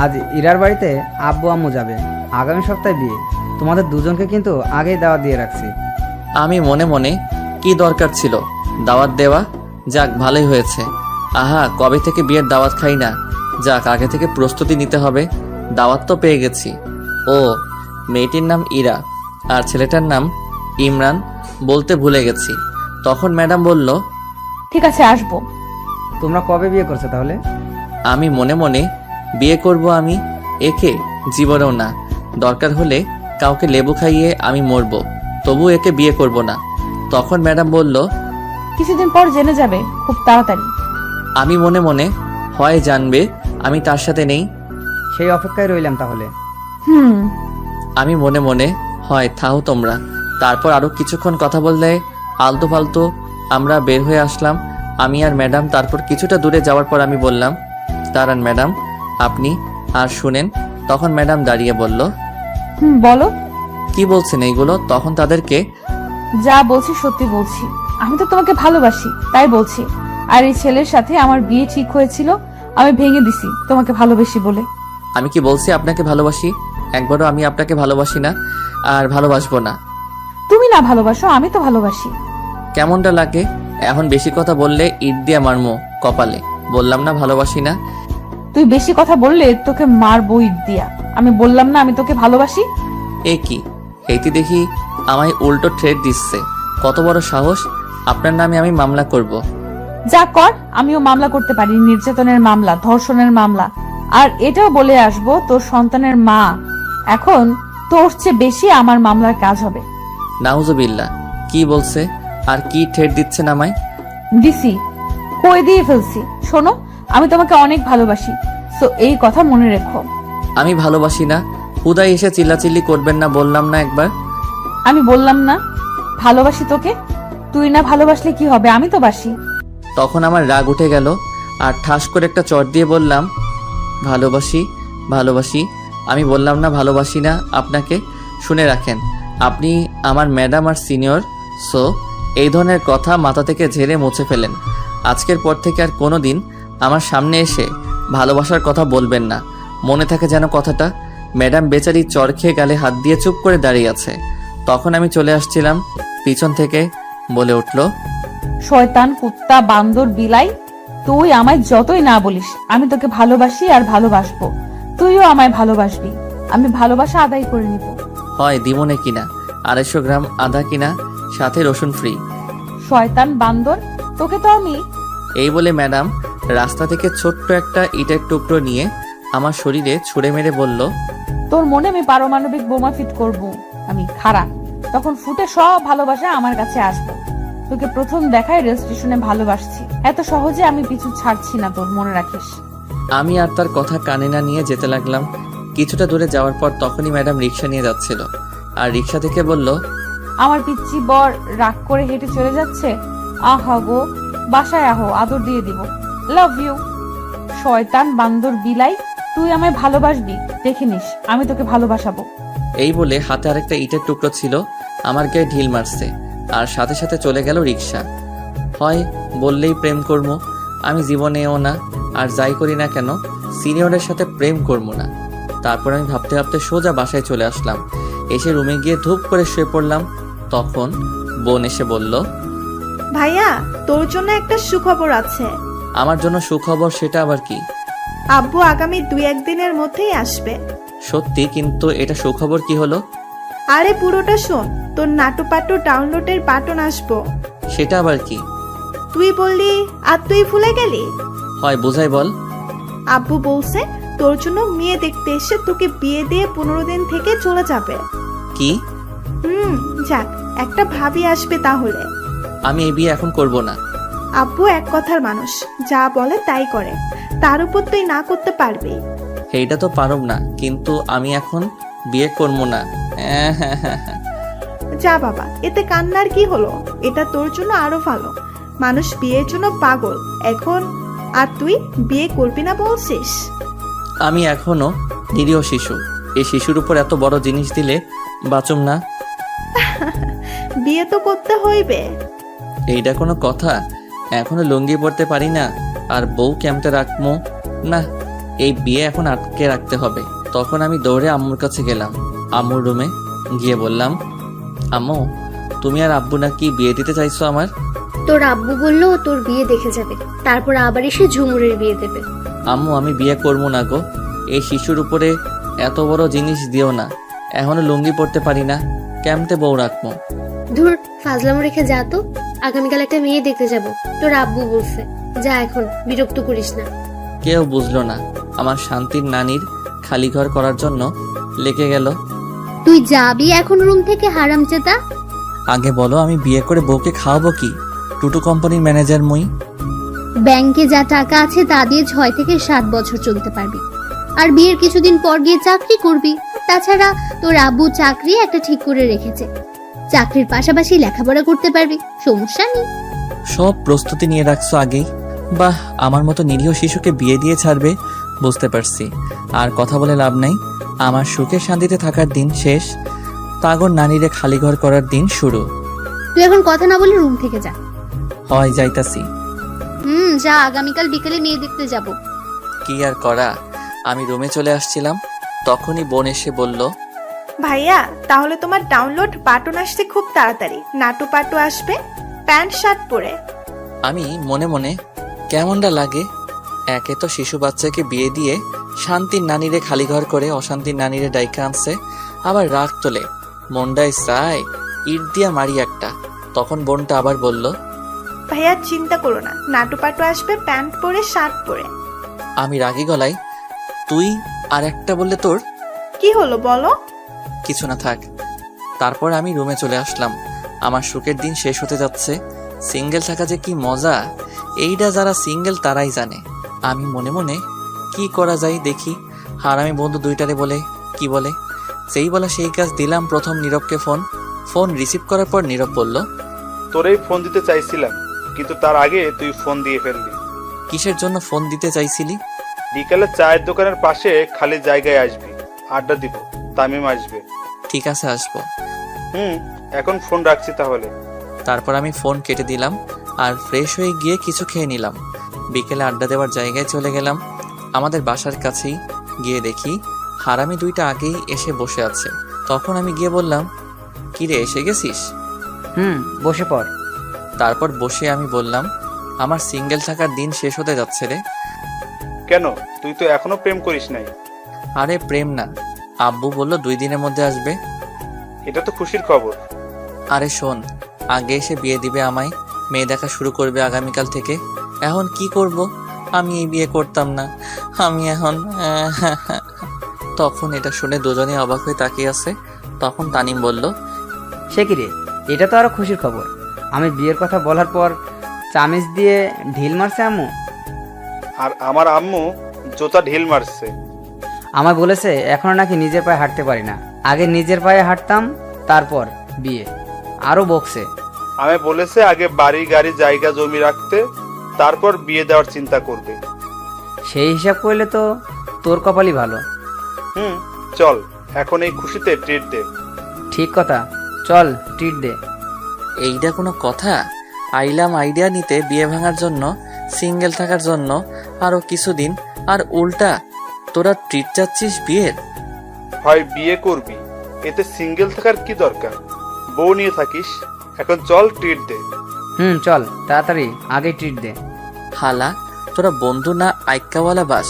[SPEAKER 8] আজ ইরার বাড়িতে আব্বু আম্মু যাবে, আগামী সপ্তাহে বিয়ে। তোমাদের দুজনকে কিন্তু আগেই দাওয়াত দিয়ে রাখছি।
[SPEAKER 1] আমি মনে মনে, কি দরকার ছিল দাওয়াত দেওয়া? যাক ভালোই হয়েছে। আহা, কবে থেকে বিয়ের দাওয়াত খাই না। যাক, আগে থেকে প্রস্তুতি নিতে হবে। দাওয়াত তো পেয়ে গেছি। ও, মেয়েটির নাম ইরা আর ছেলেটার নাম ইমরান, বলতে ভুলে গেছি। তখন ম্যাডাম বলল,
[SPEAKER 7] ঠিক আছে, আসবো।
[SPEAKER 8] তোমরা কবে বিয়ে করছো তাহলে?
[SPEAKER 1] আমি মনে মনে, বিয়ে করব আমি? একে জীবনেও না। দরকার হলে কাউকে লেবু খাইয়ে আমি মরব, তবু একে বিয়ে করব না। তখন ম্যাডাম বলল,
[SPEAKER 7] কিছুদিন পর জেনে যাবে, খুব তাড়াতাড়ি।
[SPEAKER 1] আমি মনে মনে, হয় জানবে আমি তার সাথে নেই।
[SPEAKER 8] সেই অপেক্ষায় রইলাম তাহলে।
[SPEAKER 1] আমি মনে মনে, হয় থাও তোমরা। তারপর আরো কিছুক্ষণ কথা বললে আলতু ফালতু আমরা বের হয়ে আসলাম, আমি আর ম্যাডাম। তারপর কিছুটা দূরে যাওয়ার পর আমি বললাম, দাঁড়ান ম্যাডাম, আপনি আর শুনেন। তখন ম্যাডাম দাঁড়িয়ে বলল,
[SPEAKER 7] বলো।
[SPEAKER 1] কি বলছেন এইগুলো? তখন তাদেরকে,
[SPEAKER 7] যা বলছি সত্যি বলছি, আমি তো তোমাকে ভালোবাসি তাই বলছি। আর এই ছেলের সাথে আমার বিয়ে ঠিক হয়েছিল, আমি ভেঙে দিছি তোমাকে ভালোবেসি বলে।
[SPEAKER 1] আমি কি বলছি আপনাকে ভালোবাসি? একবারও আমি আপনাকে ভালোবাসি না, আর ভালোবাসবো না।
[SPEAKER 7] তুমি না ভালোবাসো, আমি তো ভালোবাসি।
[SPEAKER 1] কেমনটা লাগে? এখন বেশি কথা বললে ইট দিয়ে মারমো কপালে। বললাম না ভালোবাসি না।
[SPEAKER 7] তুই বেশি কথা বললে তোকে মারবো ইট দিয়া। আমি বললাম না আমি তোকে ভালোবাসি।
[SPEAKER 1] এ কি, হেতি দেখি আমায় উল্টো থ্রেট দিচ্ছে। কত বড় সাহস! আপনার নামে আমি মামলা করব।
[SPEAKER 7] যা কর, আমিও মামলা করতে পারি, নির্যাতনের মামলা, ধর্ষণের মামলা। আর এটাও বলে আসবো, তোর সন্তানের মা এখন তোর চেয়ে বেশি আমার মামলার কাজ হবে।
[SPEAKER 1] নাউজুবিল্লাহ, কি বলছে? আর কি থ্রেট দিচ্ছেন আমায়?
[SPEAKER 7] দিছি, কই দিয়ে ফেলছি। শোনো, আমি তোমাকে অনেক ভালোবাসি, সো এই কথা মনে রেখো।
[SPEAKER 1] আমি ভালোবাসি না, হুদাই এসে চিল্লাচিল্লি করবেন না, বললাম না একবার।
[SPEAKER 7] আমি বললাম না ভালোবাসি তোকে? তুই না ভালোবাসলে কি হবে, আমি তো বাসি।
[SPEAKER 1] তখন আমার রাগ উঠে গেল, আর ঠাস করে একটা চট দিয়ে বললাম, ভালোবাসি ভালোবাসি। আমি বললাম না ভালোবাসি না আপনাকে। শুনে রাখেন, আপনি আমার ম্যাডাম আর সিনিয়র, সো এই ধরনের কথা মাথা থেকে ঝেড়ে মুছে ফেলেন। আজকের পর থেকে আর কোনো দিন আমার সামনে এসে ভালোবাসার কথা বলবেন না, মনে থাকে যেন কথাটা। ম্যাডাম বেচারি চর খেয়ে গালে হাত দিয়ে চুপ করে দাঁড়িয়ে আছে। তখন আমি চলে আসছিলাম, পিছন থেকে বলে উঠল,
[SPEAKER 7] শয়তান, কুত্তা, বান্দর, বিলাই, তুই আমায় যতই না বলিস, আমি তোকে ভালোবাসি আর ভালোবাসবো। তুইও আমায় ভালোবাসবি। আমি ভালোবাসা আদায় করে নিব।
[SPEAKER 1] হয় দিমনে কিনা 250 গ্রাম আদা কিনা, সাথে রসুন ফ্রি।
[SPEAKER 7] শয়তান, বান্দর, তোকে তো আমি।
[SPEAKER 1] এই বলে ম্যাডাম রাস্তা থেকে ছোট্ট একটা ইটের টুকরো নিয়ে আমার শরীরে ছুঁড়ে মেরে বলল,
[SPEAKER 7] তোর মনে আমি পারমাণবিক বোমা ফিট করব। আমি খারাপ, তখন ফুটে সব ভালোবাসা আমার কাছে আসবে। তোকে প্রথম দেখায় রেল স্টেশনে ভালোবাসছি, এত সহজে আমি পিছু ছাড়ছি না তোর, মনে রাখিস।
[SPEAKER 1] আমি আর তার কথা কানে না নিয়ে যেতে লাগলাম। কিছুটা দূরে যাওয়ার পর তখনই ম্যাডাম রিক্সা নিয়ে যাচ্ছিল, আর রিক্সা থেকে বলল,
[SPEAKER 7] আমার পিচ্চি বর রাগ করে হেঁটে চলে যাচ্ছে। আহা গো, বাসায় আহো, আদর দিয়ে দিব। Love you. শয়তান, বান্দর, বিলাই, তুই আমায় ভালোবাসবি, দেখে নিস আমি তোকে ভালোবাসাবো।
[SPEAKER 1] এই বলে হাতে আরেকটা ইটের টুকরো ছিল, আমার গায়ে ঢিল মারছে, আর সাথে সাথে চলে গেল রিক্সা। হয় বললেই প্রেম করবো, আমি জীবনেও না, আর যাই করি না কেন সিনিয়রের সাথে প্রেম করবো না। তারপর আমি ভাবতে ভাবতে সোজা বাসায় চলে আসলাম। এসে রুমে গিয়ে ধূপ করে শুয়ে পড়লাম। তখন বোন এসে বলল,
[SPEAKER 3] ভাইয়া, তোর জন্য একটা সুখবর আছে।
[SPEAKER 1] আমার জন্য সুখবর? সেটা আবার কি?
[SPEAKER 3] আব্বু আগামী 2-1 দিনের মধ্যেই আসবে।
[SPEAKER 1] সত্যি? কিন্তু এটা সুখবর কি হলো?
[SPEAKER 3] আরে পুরোটা শোন, তোর নাটু পাটু ডাউনলোডের বাটন আসবো।
[SPEAKER 1] সেটা আবার কি?
[SPEAKER 3] তুই বললি আর তুই ভুলে গেলি?
[SPEAKER 1] হয় বোঝাই বল।
[SPEAKER 3] আব্বু বলছে তোর জন্য মেয়ে দেখতে এসে তোকে বিয়ে দিয়ে 15 দিন থেকে চলে যাবে।
[SPEAKER 1] কি?
[SPEAKER 3] যাক, একটা ভাবি আসবে তাহলে।
[SPEAKER 1] আমি এই বিয়ে এখন করব না।
[SPEAKER 3] আব্বু এক কথার মানুষ, যা বলে তাই করে। তার উপর তুই না করতে পারবি?
[SPEAKER 1] এইটা তো পারব না, কিন্তু আমি এখন বিয়ে করবো না।
[SPEAKER 3] যা বাবা, এতে কান্নার কি হলো? এটা তোর জন্য আরো ভালো। মানুষ বিয়ের জন্য পাগল এখন, আর তুই বিয়ে করবি না বলছিস?
[SPEAKER 1] আমি এখনো নিরীহ শিশু। এই শিশুর উপর এত বড় জিনিস দিলে বাঁচুম না।
[SPEAKER 3] বিয়ে তো করতে হইবে।
[SPEAKER 1] এইটা কোনো কথা? এখনো লুঙ্গি পরতে পারি না, আর বউ কেমতে রাখবো না। এই বিয়ে এখন আটকে রাখতে হবে। তখন আমি দৌড়ে আম্মুর কাছে গেলাম। আম্মুর রুমে গিয়ে বললাম, আম্মু, তুমি আর আব্বু নাকি বিয়ে দিতে চাইছো আমার?
[SPEAKER 2] তোর আব্বু বললো তোর বিয়ে দেখে যাবে, তারপর আবার এসে ঝুমুরের বিয়ে দেবে।
[SPEAKER 1] আম্মু, আমি বিয়ে করবো না গো। এই শিশুর উপরে এত বড় জিনিস দিও না। এখনো লুঙ্গি পরতে পারি না, কেমতে বউ রাখবো?
[SPEAKER 2] ধুর, ফাজলামো রেখে যা তো। আগামীকাল একটা মেয়ে দেখতে যাব, তোর আব্বু বলছে। যা, এখন বিরক্ত করিস না।
[SPEAKER 1] কেউ বুঝলো না। আমার শান্তির নানির খালি ঘর করার জন্য লেগে গেল।
[SPEAKER 2] তুই যাবি এখন রুম থেকে, হারামজাদা?
[SPEAKER 1] আগে বলো, আমি বিয়ে করে বউকে খাওয়াবো কি? টুটু কোম্পানির ম্যানেজার মুই।
[SPEAKER 2] ব্যাংকে যা টাকা আছে তা দিয়ে 6 থেকে 7 বছর চলতে পারবি, আর বিয়ের কিছুদিন পর গিয়ে চাকরি করবি। তাছাড়া তোর আব্বু চাকরি একটা ঠিক করে রেখেছে, চাকরির পাশাপাশি লেখাপড়া করতে পারবি, সমস্যা নেই।
[SPEAKER 1] সব প্রস্তুতি নিয়ে রাখছো আগেই। বাহ, আমার মতো নিরীহ শিশুকে বিয়ে দিয়ে ছাড়বে, বুঝতে পারছি। আর কথা বলে লাভ নাই। আমার সুখে শান্তিতে থাকার দিন শেষ, তাগর নানিরে খালি ঘর করার দিন শুরু।
[SPEAKER 2] তুই এখন কথা না বলে রুম থেকে যা।
[SPEAKER 1] হয় যাইতাছি।
[SPEAKER 2] যা, আগামীকাল বিকেলে মেয়ে দেখতে যাব।
[SPEAKER 1] কি আর করা, আমি রুমে চলে আসছিলাম, তখনই বোন এসে বলল,
[SPEAKER 3] ভাইয়া, তাহলে তোমার ডাউনলোড বাটন আসতে খুব তাড়াতাড়ি। নাটু পাটু আসবে প্যান্ট শার্ট পরে।
[SPEAKER 1] আমি মনে মনে কেমনটা লাগে, একে তো শিশু বাচ্চাকে বিয়ে দিয়ে শান্তির নানিরে খালি ঘর করে অশান্তির নানিরে ডাইকা আনছে, আবার রাগ তোলে, মনটাই চায় ইট দিয়া মারি একটা। তখন বোনটা আবার বলল,
[SPEAKER 3] ভাইয়া চিন্তা করো না, নাটু পাটু আসবে প্যান্ট পরে শার্ট পরে।
[SPEAKER 1] আমি রাগী গলায়, তুই আর একটা বললে তোর
[SPEAKER 3] কি হলো বলো?
[SPEAKER 1] কিছু না, থাক। তারপর আমি রুমে চলে আসলাম। আমার সুখের দিন শেষ হতে যাচ্ছে। সিঙ্গেল থাকা যে কি মজা, এইটা যারা সিঙ্গেল তারাই জানে। আমি মনে মনে কি করা যায় দেখি। হারামি বন্ধু দুইটারে বলে, কি বলে? যেই বলা সেই কাজ, দিলাম প্রথম নীরবকে ফোন রিসিভ করার পর নীরব বলল,
[SPEAKER 4] তোরেই ফোন দিতে চাইছিলাম, কিন্তু তার আগে তুই ফোন দিয়ে ফেললি।
[SPEAKER 1] কিসের জন্য ফোন দিতে চাইছিলি?
[SPEAKER 4] বিকালে চায়ের দোকানের পাশে খালি জায়গায় আসবি, আড্ডা দিব, তামিম আসবে।
[SPEAKER 1] ঠিক আছে, আসবো।
[SPEAKER 4] এখন ফোন রাখছি তাহলে।
[SPEAKER 1] তারপর আমি ফোন কেটে দিলাম আর ফ্রেশ হয়ে গিয়ে কিছু খেয়ে নিলাম। বিকেলে আড্ডা দেওয়ার জায়গায় চলে গেলাম। আমাদের বাসার কাছেই গিয়ে দেখি হারামি দুইটা আগেই এসে বসে আছে। তখন আমি গিয়ে বললাম, কিরে, এসে গেছিস?
[SPEAKER 8] বসে পড়।
[SPEAKER 1] তারপর বসে আমি বললাম, আমার সিঙ্গেল থাকার দিন শেষ হতে যাচ্ছে রে।
[SPEAKER 4] কেন, তুই তো এখনো প্রেম করিস নাই?
[SPEAKER 1] আরে প্রেম না, আব্বু বললো 2 দিনের মধ্যে আসবে।
[SPEAKER 4] এটা তো খুশির খবর।
[SPEAKER 1] আরে শোন, আগে এসে বিয়ে দিবে আমায়, মেয়ে দেখা শুরু করবে আগামীকাল থেকে। এখন কি করব? আমি এই বিয়ে করতাম না, আমি এখন তখন এটা শুনে দুজনে অবাক হয়ে তাকিয়ে আছে। তখন তানিম বলল,
[SPEAKER 8] সে কি রে, এটা তো আরো খুশির খবর। আমি বিয়ের কথা বলার পর চামিচ দিয়ে ঢিল মারছে আম্মু।
[SPEAKER 4] আর আমার আম্মু জোতা ঢিল মারছে।
[SPEAKER 8] আমায় বলেছে এখনো নাকি নিজের পায়ে হাঁটতে পারি না, আগে নিজের পায়ে হাঁটতাম তারপর বিয়ে। আরো বকছে।
[SPEAKER 4] আমি বলেছে আগে বাড়ি গাড়ি জায়গা জমি রাখতে, তারপর বিয়ে দেওয়ার চিন্তা করবে।
[SPEAKER 8] সেই হিসাব করলে তো তোর কপালই ভালো।
[SPEAKER 4] চল এখন এই খুশিতে ট্রিট দে।
[SPEAKER 8] ঠিক কথা, চল ট্রিট দে।
[SPEAKER 1] এইটা কোনো কথা? আইলাম আইডিয়া নিতে বিয়ে ভাঙার জন্য, সিঙ্গেল থাকার জন্য আরো কিছুদিন, আর উল্টা তোরা ট্রিট চাচ্ছিস বিয়ের?
[SPEAKER 4] হয় বিয়ে করবি, এতে সিঙ্গেল থাকার কি দরকার? বউ নিয়ে থাকিস। এখন চল ট্রিট দে।
[SPEAKER 8] চল তাড়াতাড়ি আগে ট্রিট দে।
[SPEAKER 1] হালা, তোরা বন্ধু না আইক্কাওয়ালা বাস?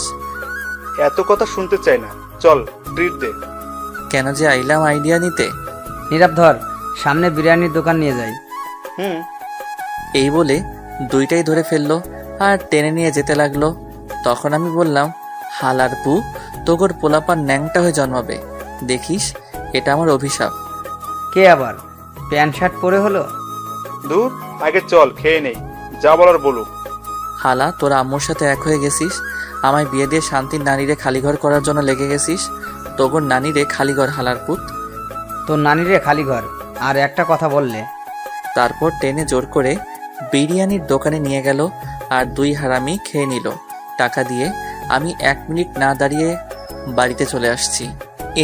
[SPEAKER 4] এত কথা শুনতে চাই না, চল ট্রিট দে।
[SPEAKER 1] কেন যে আইলাম আইডিয়া নিতে।
[SPEAKER 8] নীরব ধর, সামনে বিরিয়ানির দোকান নিয়ে যাই।
[SPEAKER 1] এই বলে দুইটাই ধরে ফেললো আর টেনে নিয়ে যেতে লাগলো। তখন আমি বললাম, হালার পু, তোগর পোলাপান ন্যাংটা হয়ে জন্মাবে, দেখিস এটা আমার অভিশাপ।
[SPEAKER 8] কে আবার প্যান্ট শার্ট পরে হলো?
[SPEAKER 4] দূর, আগে চল খেয়ে নেই, যা বলার বলুক।
[SPEAKER 1] হালা, তোরা আম্মুর সাথে এক হয়ে গেছিস, আমায় বিয়ে দিয়ে শান্তির নারীরে খালিঘর করার জন্য লেগে গেছিস। তোগর নারীরে খালিঘর, হালার পুত।
[SPEAKER 8] তোর নানিরে খালি ঘর, আর একটা কথা বললে।
[SPEAKER 1] তারপর টেনে জোর করে বিরিয়ানির দোকানে নিয়ে গেল আর 2 হারামি খেয়ে নিল টাকা দিয়ে। আমি 1 মিনিট না দাঁড়িয়ে বাড়িতে চলে আসছি।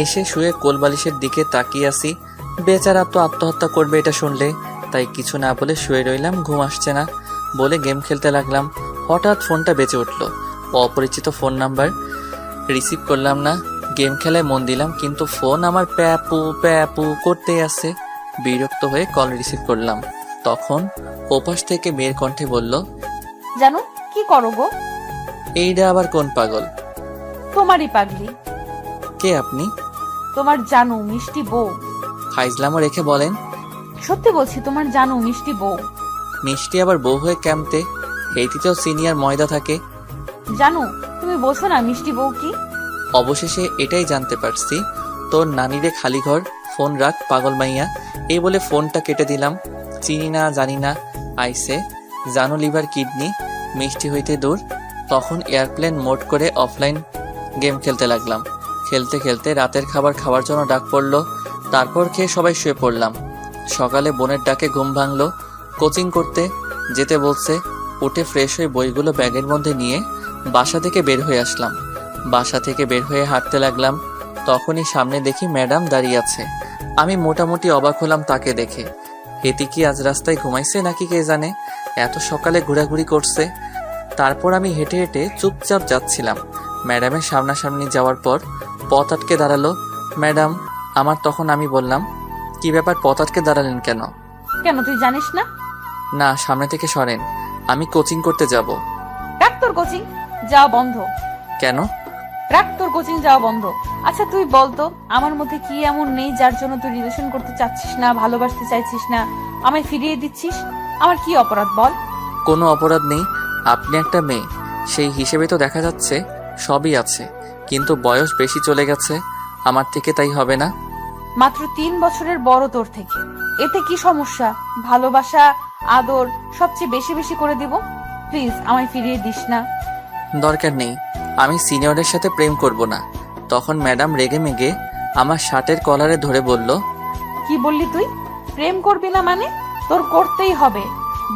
[SPEAKER 1] এসে শুয়ে কোলবালিশের দিকে তাকিয়ে আসি। বেচারা তো আত্মহত্যা করবে এটা শুনলে, তাই কিছু না বলে শুয়ে রইলাম। ঘুম আসছে না বলে গেম খেলতে লাগলাম। হঠাৎ ফোনটা বেজে উঠলো, অপরিচিত ফোন নাম্বার। রিসিভ করলাম না, গেম খেলায় মন দিলাম, কিন্তু ফোন আমার প্যাপু প্যাপু করতেই আছে। বিরক্ত হয়ে কল রিসিভ করলাম। তখন ওপাশ থেকে মেয়ের কণ্ঠে বলল,
[SPEAKER 7] জানো কি করো গো?
[SPEAKER 1] এইটা আবার কোন পাগল?
[SPEAKER 7] তোমারই পাগলি।
[SPEAKER 1] কে আপনি?
[SPEAKER 7] তোমার জানু মিষ্টি বউ।
[SPEAKER 1] ফাইজলামও রেখে বলেন।
[SPEAKER 7] সত্যি বলছি, তোমার জানু মিষ্টি বউ।
[SPEAKER 1] মিষ্টি আবার বউ হয়ে ক্যাম্পতে? এইটিতেও সিনিয়র ময়দা থাকে।
[SPEAKER 7] জানু, তুমি বোঝো না মিষ্টি বউ কি?
[SPEAKER 1] অবশেষে এটাই জানতে পারছি, তোর নানিরে খালি ঘর, ফোন রাখ পাগল মাইয়া। এই বলে ফোনটা কেটে দিলাম। চিনি না জানি না, আইসে জানো লিভার কিডনি, মিষ্টি হইতে দূর। তখন এয়ারপ্লেন মোড করে অফলাইন গেম খেলতে লাগলাম। খেলতে খেলতে রাতের খাবার খাওয়ার জন্য ডাক পড়লো। তারপর খেয়ে সবাই শুয়ে পড়লাম। সকালে বোনের ডাকে ঘুম ভাঙলো। কোচিং করতে যেতে বলছে। উঠে ফ্রেশ হয়ে বইগুলো ব্যাগের মধ্যে নিয়ে বাসা থেকে বের হয়ে আসলাম। বাসা থেকে বের হয়ে হাঁটতে লাগলাম। তখনই সামনে দেখি ম্যাডাম দাঁড়িয়ে আছে। আমি মোটামুটি অবাক হলাম তাকে দেখে। হেতি কি আজ রাস্তায় ঘুমাইছে নাকি কে জানে, এত সকালে ঘোরাঘুরি করছে। তারপর আমি হেঁটে হেঁটে চুপচাপ যাচ্ছিলাম। ম্যাডামের সামনাসামনি যাওয়ার পর পথ আটকে দাঁড়ালো ম্যাডাম আমার। তখন আমি বললাম, কি ব্যাপার, পথ আটকে দাঁড়ালেন কেন?
[SPEAKER 7] কেন তুই জানিস না?
[SPEAKER 1] না, সামনে থেকে সরেন, আমি কোচিং করতে যাব।
[SPEAKER 7] রাখ তোর কোচিং, যাওয়া বন্ধ।
[SPEAKER 1] কেন?
[SPEAKER 7] রাখ তোর কোচিং, যাওয়া বন্ধ। আচ্ছা তুই বলতো, আমার মধ্যে কি এমন নেই যার জন্য তুই রিলেশন করতে চাচ্ছিস না, ভালোবাসতে চাইছিস না, আমায় ফিরিয়ে দিচ্ছিস? আমার কি অপরাধ বল?
[SPEAKER 1] কোনো অপরাধ নেই, আপনি একটা মেয়ে, সেই হিসেবে তো দেখা যাচ্ছে সবই আছে, কিন্তু বয়স বেশি চলে গেছে আমার থেকে, তাই হবে না?
[SPEAKER 7] মাত্র 3 বছরের বড় তোর থেকে, এতে কি সমস্যা? ভালোবাসা আদর সবচেয়ে বেশি বেশি করে দিব। প্লিজ আমায় ফিরিয়ে দিস না।
[SPEAKER 1] দরকার নেই, আমি সিনিয়রের সাথে প্রেম করব না। তখন ম্যাডাম রেগে মেগে আমার শার্টের কলারে ধরে বলল,
[SPEAKER 7] কি বললি তুই? প্রেম করবি না মানে? তোর করতেই হবে,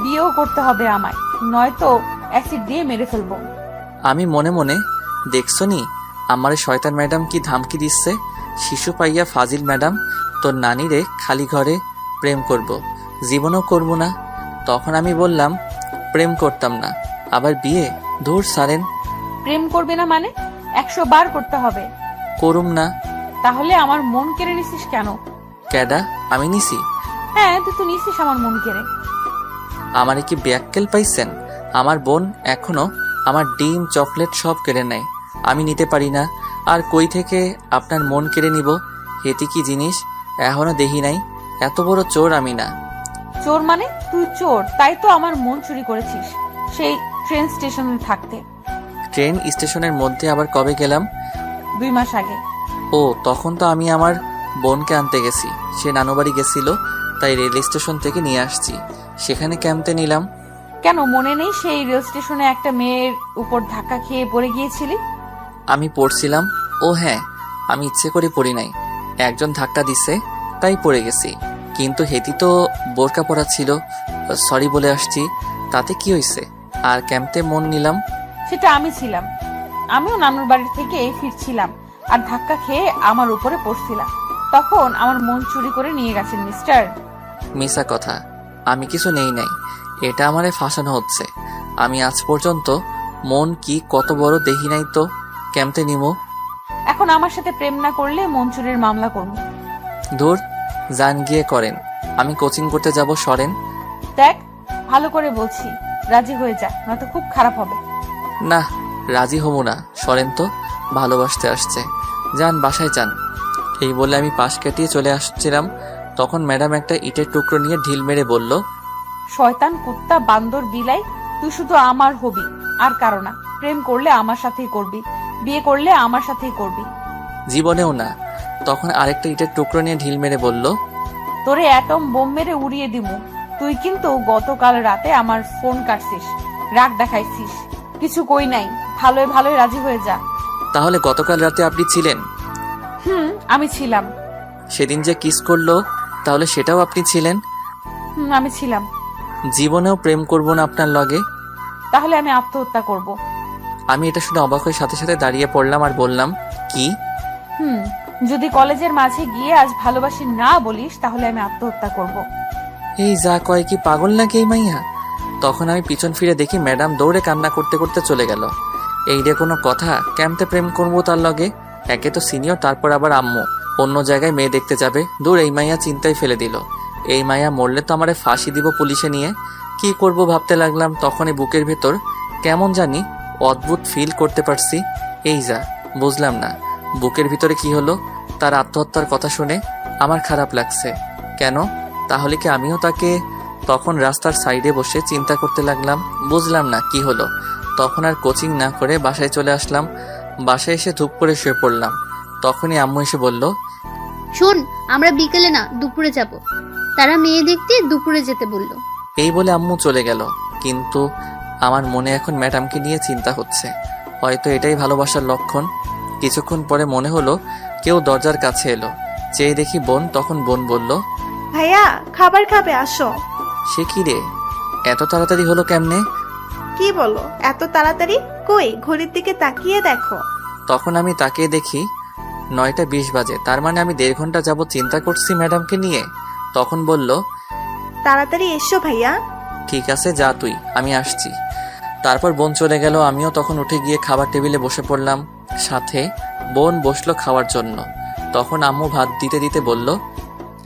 [SPEAKER 7] বিয়েও করতে হবে আমায়, নয়তো অ্যাসিড দিয়ে মেরে ফেলবো।
[SPEAKER 1] আমি মনে মনে, দেখছো নি আমার শয়তান ম্যাডাম কি ধামকি দিচ্ছে। শিশু পাইয়া ফাজিল ম্যাডাম, তোর নানিরে খালি ঘরে প্রেম করব, জীবনও করব না। তখন আমি বললাম, প্রেম করতাম না, আবার বিয়ে? ধুর সারেন।
[SPEAKER 7] প্রেম করবি না মানে 100 বার করতে হবে।
[SPEAKER 1] করুম না।
[SPEAKER 7] তাহলে আমার মন কেড়ে নিছিস কেন?
[SPEAKER 1] ক্যাডা? আমি নিছি?
[SPEAKER 7] হ্যাঁ, তুই তো নিছিস আমার মন কেড়ে।
[SPEAKER 1] আমারে কি ব্যাককেল পাইছেন? আমার বোন এখনো আমার ডিম চকলেট সব কেড়ে নেয়, আমি নিতে পারি না। আর কই থেকে আপনার মন কেড়ে নিব? হেতি কি জিনিস এখনো দেখি নাই। এত বড় চোর আমি না।
[SPEAKER 7] চোর মানে? তুই চোর, তাই তো আমার মন চুরি করেছিস সেই ট্রেন স্টেশনে থাকতে।
[SPEAKER 1] ট্রেন স্টেশনের মধ্যে আবার কবে গেলাম?
[SPEAKER 7] 2 মাস আগে।
[SPEAKER 1] ও, তখন তো আমি আমার বোনকে আনতে গেছি। সে নানুবাড়ি গেছিল, তাই রেল স্টেশন থেকে নিয়ে আসছি। সেখানে ক্যাম্পে নিলাম।
[SPEAKER 7] কেন মনে নেই সেই রেল স্টেশনে একটা মেয়ের উপর ধাক্কা খেয়ে পড়ে গিয়েছিলি?
[SPEAKER 1] আমি পড়ছিলাম। ও হ্যাঁ, আমি ইচ্ছে করে পড়ি নাই, একজন ধাক্কা দিছে তাই পড়ে গেছি। কিন্তু হেতি তো বোরকা পরা ছিল, সরি বলে আসছি, তাতে কি হয়েছে? আর ক্যাম্পে মন নিলাম।
[SPEAKER 7] সেটা আমি ছিলাম। আমিও নানুর বাড়ি থেকে ফিরছিলাম আর ধাক্কা খেয়ে আমার উপরে পড়ছিলাম। তখন আমার মন চুরি করে নিয়ে গেছেন মিস্টার।
[SPEAKER 1] মিশা কথা, আমি কিছু নেই নাই, এটা আমারে ফাঁসানো হচ্ছে। আমি আজ পর্যন্ত মন কি কত বড় দেখি নাই তো ক্যাম্পে নিমো।
[SPEAKER 7] এখন আমার সাথে প্রেম না করলে মন চুরির মামলা করব।
[SPEAKER 1] দূর যান, গিয়ে করেন, আমি কোচিং করতে যাব। সরেন।
[SPEAKER 7] দেখ, ভালো করে বলছি, রাজি হয়ে যা, নয়তো খুব খারাপ হবে।
[SPEAKER 1] না, রাজি হব না, সরেন তো, ভালোবাসতে আসছে। যান, বাসায় যান। এই বলে আমি পাশ কাটিয়ে চলে আসছিলাম, তখন ম্যাডাম একটা ইটের টুকরো নিয়ে ঢিল মেরে বলল,
[SPEAKER 7] শয়তান, কুত্তা, বান্দর, বিলাই, তুই শুধু আমার হবি আর কারো না। প্রেম করলে আমার সাথেই করবি, বিয়ে করলে আমার সাথেই করবি।
[SPEAKER 1] জীবনেও না। তখন আরেকটা ইটের টুকরো নিয়ে ঢিল মেরে বলল,
[SPEAKER 7] তোরে অ্যাটম বোম মেরে উড়িয়ে দিমু। তুই কিন্তু গতকাল রাতে আমার ফোন কাটছিস, রাগ দেখাইছিস, কিছু কই নাই, ভালোই ভালোই রাজি হয়ে যা।
[SPEAKER 1] তাহলে গতকাল রাতে আপনি ছিলেন?
[SPEAKER 7] আমি ছিলাম।
[SPEAKER 1] সেদিন যে কিস করলো, তাহলে সেটাও আপনি ছিলেন?
[SPEAKER 7] আমি ছিলাম।
[SPEAKER 1] জীবনেও প্রেম করব না আপনার লগে।
[SPEAKER 7] তাহলে আমি আত্মহত্যা করব।
[SPEAKER 1] আমি এটা শুনে অবাক হয়ে সাথে সাথে দাঁড়িয়ে পড়লাম আর বললাম, কি?
[SPEAKER 7] যদি কলেজের মাঝে গিয়ে আজ ভালোবাসি না বলিস, তাহলে আমি আত্মহত্যা করব।
[SPEAKER 1] এই যা কয়, কি পাগল নাকি এই মাইয়া? তখন আমি পিছন ফিরে দেখি ম্যাডাম দৌড়ে কান্না করতে করতে চলে গেল। এই রে কোনো কথা, ক্যাম্পে প্রেম করবো তার লগে? একে তো সিনিয়র, তারপর আবার আম্মু অন্য জায়গায় মেয়ে দেখতে যাবে। দূর, এই মাইয়া চিন্তায় ফেলে দিল। এই মাইয়া মরলে তো আমারে ফাঁসি দিব পুলিশে নিয়ে। কি করব ভাবতে লাগলাম, তখনই বুকের ভেতর কেমন জানি অদ্ভুত ফিল করতে পারছি। এই যা, বুঝলাম না বুকের ভিতরে কি হলো। তার আত্মহত্যার কথা শুনে আমার খারাপ লাগছে। কেন? তাহলে কি আমিও তাকে? তখন রাস্তার সাইডে বসে চিন্তা করতে লাগলাম, বুঝলাম না কি হলো। তখন আর কোচিং না করে বাসায় চলে আসলাম। বাসায় এসে ধূপ করে শুয়ে পড়লাম। তখনই আম্মু এসে বলল,
[SPEAKER 2] শোন, আমরা বিকেলে না দুপুরে যাব। তারা মেয়ে দেখতে দুপুরে যেতে বলল।
[SPEAKER 1] এই বলে আম্মু চলে গেল। কিন্তু আমার মনে এখন ম্যাডামকে নিয়ে চিন্তা হচ্ছে। হয়তো এটাই ভালোবাসার লক্ষণ। কিছুক্ষণ পরে মনে হলো কেউ দরজার কাছে এলো। চেয়ে দেখি বোন। তখন বোন বলল,
[SPEAKER 3] ভাইয়া, খাবার খাবে, আসো।
[SPEAKER 1] সে কি রে, এত তাড়াতাড়ি হলো কেমনে?
[SPEAKER 3] কি বলো এত তাড়াতাড়ি? কই, ঘড়ির দিকে তাকিয়ে দেখো।
[SPEAKER 1] তখন আমি তাকিয়ে দেখি 9টা 20 বাজে। তার মানে আমি 1.5 ঘন্টা যাবত চিন্তা করছি ম্যাডামকে নিয়ে। তখন বলল,
[SPEAKER 3] তাড়াতাড়ি এসো ভাইয়া।
[SPEAKER 1] ঠিক আছে, যা তুই, আমি আসছি। তারপর বোন চলে গেল। আমিও তখন উঠে গিয়ে খাবার টেবিলে বসে পড়লাম। সাথে বোন বসলো খাওয়ার জন্য। তখন আম্মু ভাত দিতে দিতে বলল,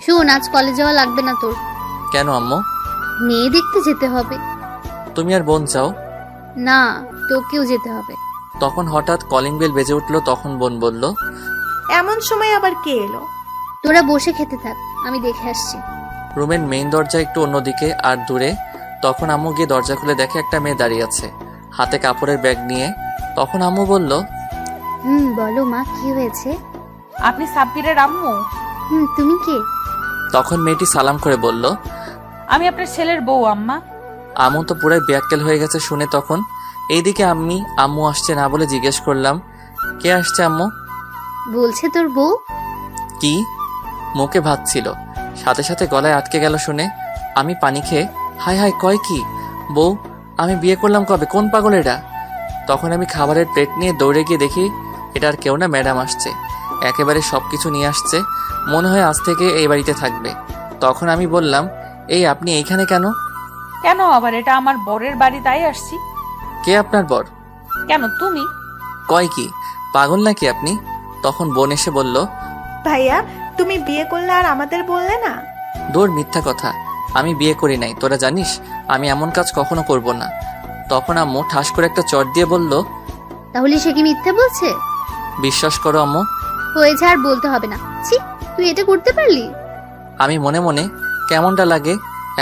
[SPEAKER 2] শোন, আজ কলেজ যাওয়া লাগবে না তোর।
[SPEAKER 1] কেন আম্মু?
[SPEAKER 2] মেয়ে দেখতে যেতে হবে।
[SPEAKER 1] তুমি আর বোন চাও?
[SPEAKER 2] না, তোকেও যেতে হবে।
[SPEAKER 1] তখন হঠাৎ কলিং বেল বেজে উঠলো। তখন বোন বলল,
[SPEAKER 3] এমন সময় আবার কে এলো?
[SPEAKER 2] তোরা বসে খেতে থাক, আমি দেখে আসছি।
[SPEAKER 1] রুমের মেইন দরজা একটু অন্যদিকে আর দূরে। তখন আম্মু গিয়ে দরজা খুলে দেখে একটা মেয়ে দাঁড়িয়ে আছে, হাতে কাপড়ের ব্যাগ নিয়ে। তখন আম্মু বলল,
[SPEAKER 2] বলো মা, কি হয়েছে?
[SPEAKER 7] আপনি সাব্বিরের আম্মু?
[SPEAKER 2] তুমি কে?
[SPEAKER 1] তখন মেয়েটি সালাম করে বলল,
[SPEAKER 7] আমি আপনার ছেলের বউ আম্মা।
[SPEAKER 1] আম্মু তো পুরাই ব্যাককেল হয়ে গেছে শুনে। তখন এইদিকে আমি আম্মু আসছে না বলে জিজ্ঞেস করলাম, কে আসছে আম্মু?
[SPEAKER 2] বলছে তোর বউ।
[SPEAKER 1] কি? মুখে ভাত ছিল, সাথে সাথে গলায় আটকে গেল শুনে। আমি পানি খেয়ে, হাই হাই, কয় কি? বউ? আমি বিয়ে করলাম কবে? কোন পাগল এটা? তখন আমি খাবারের প্লেট নিয়ে দৌড়ে গিয়ে দেখি এটা আর কেউ না, ম্যাডাম আসছে। একেবারে সবকিছু নিয়ে আসছে, মনে হয় আজ থেকে এই বাড়িতে থাকবে। তখন আমি বললাম, এই আপনি এইখানে কেন?
[SPEAKER 7] কেন আবার? এটা আমার বরের বাড়ি, তাই আসছি।
[SPEAKER 1] কে আপনার বর?
[SPEAKER 7] কেন, তুমি?
[SPEAKER 1] কয় কি, পাগল নাকি আপনি? তখন বোন এসে বলল,
[SPEAKER 3] ভাইয়া, তুমি বিয়ে করলে আর আমাদের বললে না?
[SPEAKER 1] দূর, মিথ্যা কথা। আমি বিয়ে করি নাই, তোরা জানিস আমি এমন কাজ কখনো করব না। তখন আম্মু ঠাস করে একটা চট দিয়ে বলল,
[SPEAKER 2] তাহলে সে কি মিথ্যা বলছে?
[SPEAKER 1] বিশ্বাস করো আম্মু।
[SPEAKER 2] হয়েছে, আর বলতে হবে না। ছি, তুই এটা করতে পারলি?
[SPEAKER 1] আমি মনে মনে কেমনটা লাগে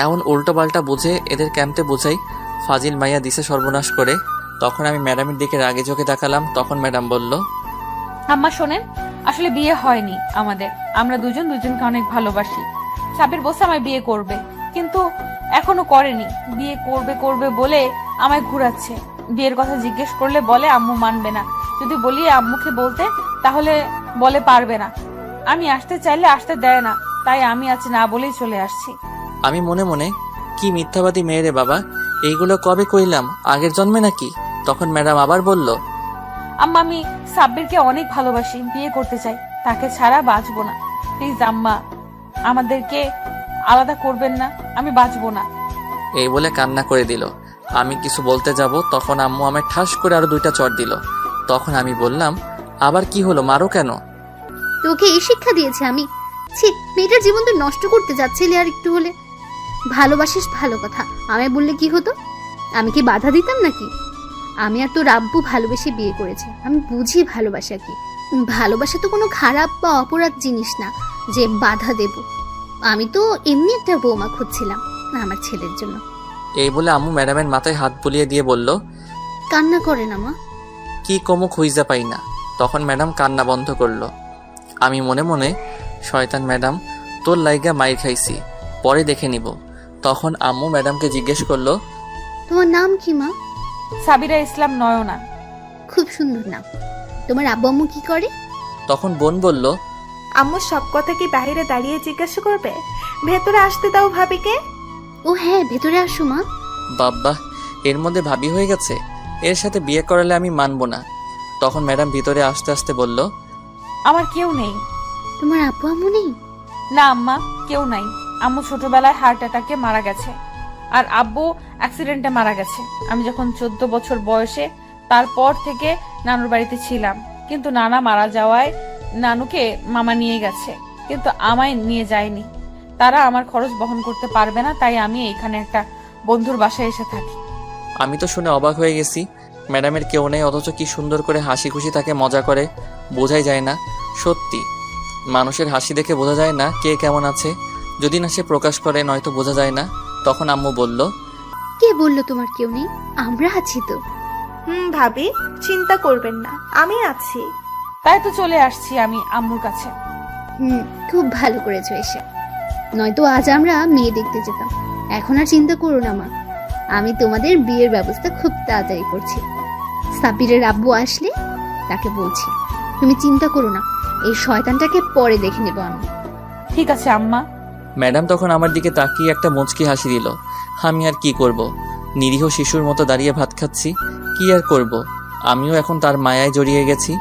[SPEAKER 1] এমন উল্টো পাল্টা বুঝে এদের ক্যাম্পে বোঝাই ফাজিল মাইয়া দিছে সর্বনাশ করে। তখন আমি ম্যাডামের দিকে রাগে চোখে তাকালাম। তখন ম্যাডাম বলল,
[SPEAKER 7] আম্মা শোনেন, আসলে বিয়ে হয়নি আমাদের। আমরা দুজন দুজনকে অনেক ভালোবাসি। সাবির বসে আমায় বিয়ে করবে, কিন্তু এখনো করেনি। বিয়ে করবে করবে বলে আমায় ঘুরাচ্ছে। বিয়ের কথা জিজ্ঞেস করলে বলে আম্মু মানবে না। যদি বলি আম্মুকে বলতে, তাহলে বলে পারবে না। আমি আসতে চাইলে আসতে দেয় না, তাই আমি আজ না বলেই চলে আসছি।
[SPEAKER 1] আমি মনে মনে, কি মিথ্যাবাদী মেয়ে রে বাবা, এইগুলো কবে কইলাম, আগের জন্মে নাকি? তখন ম্যাডাম আবার বলল,
[SPEAKER 7] আম্মা আমি সাব্বিরকে অনেক ভালোবাসি, বিয়ে করতে চাই, তাকে ছাড়া বাঁচবো না। প্লিজ আম্মা, আমাদেরকে আলাদা করবেন না, আমি বাঁচবো না।
[SPEAKER 1] এই বলে কান্না করে দিল। আমি কিছু বলতে যাব, তখন আম্মু আমায় ঠাস করে আরো 2টা চড় দিল। তখন আমি বললাম, আবার কি হলো, মারো কেন?
[SPEAKER 2] তোকে এই শিক্ষা দিয়েছে আমি? ছি, মেয়েটার জীবন তুই নষ্ট করতে যাচ্ছিলি আর একটু হলে। ভালোবাসিস ভালো কথা, আমায় বললে কি হতো? আমি কি বাধা দিতাম নাকি? আমি আর তোর আব্বু ভালোবেসে বিয়ে করেছে, আমি বুঝি ভালোবাসা কি। ভালোবাসা তো কোনো খারাপ বা অপরাধ জিনিস না যে বাধা দেব। আমি তো এমনি একটা বৌমা খুঁজছিলাম আমার ছেলের জন্য।
[SPEAKER 1] এই বলে আম্মু ম্যাডামের মাথায় হাত বুলিয়ে দিয়ে বলল,
[SPEAKER 2] কান্না করে না মা।
[SPEAKER 1] কি কমু খুঁজা পাই না। তখন ম্যাডাম কান্না বন্ধ করলো। আমি মনে মনে, শয়তান ম্যাডাম, তোর লাইগা মাইর খাইছি, পরে দেখে নিব। তখন আম্মু ম্যাডামকে জিজ্ঞেস করলো,
[SPEAKER 2] তোমার নাম কি মা?
[SPEAKER 7] সাবিরা ইসলাম নয়না।
[SPEAKER 2] খুব সুন্দর নাম। তোমার আব্বু আম্মু কি করে?
[SPEAKER 1] তখন বোন বলল,
[SPEAKER 3] আম্মু সব কথা কি বাইরে দাঁড়িয়ে জিজ্ঞাসা করবে? ভেতরে আসতে দাও ভাবিকে।
[SPEAKER 2] ও হ্যাঁ, ভেতরে আসো মা।
[SPEAKER 1] বাব্বা, এর মধ্যে ভাবি হয়ে গেছে, এর সাথে বিয়ে করালে আমি মানবো না। তখন ম্যাডাম ভিতরে আস্তে আস্তে বলল,
[SPEAKER 7] আমার কেউ নেই।
[SPEAKER 2] তোমার আব্বু আম্মু নেই?
[SPEAKER 7] না আম্মা, কেউ নাই। আম্মু ছোটবেলায় হার্ট অ্যাটাকে মারা গেছে, আর আব্বু অ্যাক্সিডেন্টে মারা গেছে আমি যখন 14 বছর বয়সে। তারপর থেকে নানুর বাড়িতে ছিলাম, কিন্তু নানা মারা যাওয়ায় নানুকে মামা নিয়ে গেছে, কিন্তু আমায় নিয়ে যায়নি। তারা আমার খরচ বহন করতে পারবে না, তাই আমি এখানে একটা বন্ধুর বাসায় এসে থাকি।
[SPEAKER 1] আমি তো শুনে অবাক হয়ে গেছি। ম্যাডামের কেউ নেই, অথচ কি সুন্দর করে হাসি খুশি থাকে, মজা করে, বোঝাই যায় না। সত্যি, মানুষের হাসি দেখে বোঝা যায় না কে কেমন আছে, যদি না সে প্রকাশ করে, নয়তো বোঝা যায় না। তখন আম্মু বলল,
[SPEAKER 2] কে বললো তোমার কেউ নেই? আমরা আছি তো।
[SPEAKER 3] ভাবি, চিন্তা করবেন না, আমি আছি।
[SPEAKER 7] তাই তো চলে আসছি আমি আম্মুর কাছে।
[SPEAKER 2] খুব ভালো করেছো এসে, নয়তো আজ আমরা মেয়ে দেখতে যেতাম। এখন আর চিন্তা করো না মা, আমি তোমাদের বিয়ের ব্যবস্থা খুব তাড়াতাড়ি করছি। সাবিরের আব্বু আসলে তাকে বলছি, তুমি চিন্তা করো না, এই শয়তানটাকে পরে দেখে নেব আমি।
[SPEAKER 7] ঠিক আছে আম্মা।
[SPEAKER 1] ম্যাডাম তখন আমার দিকে তাকিয়ে একটা মুচকি হাসি দিল। আমি আর কি করব, নিরীহ শিশুর মতো দাঁড়িয়ে ভাত খাচ্ছি, কি আর করব। আমিও এখন তার মায়ায় জড়িয়ে গেছি।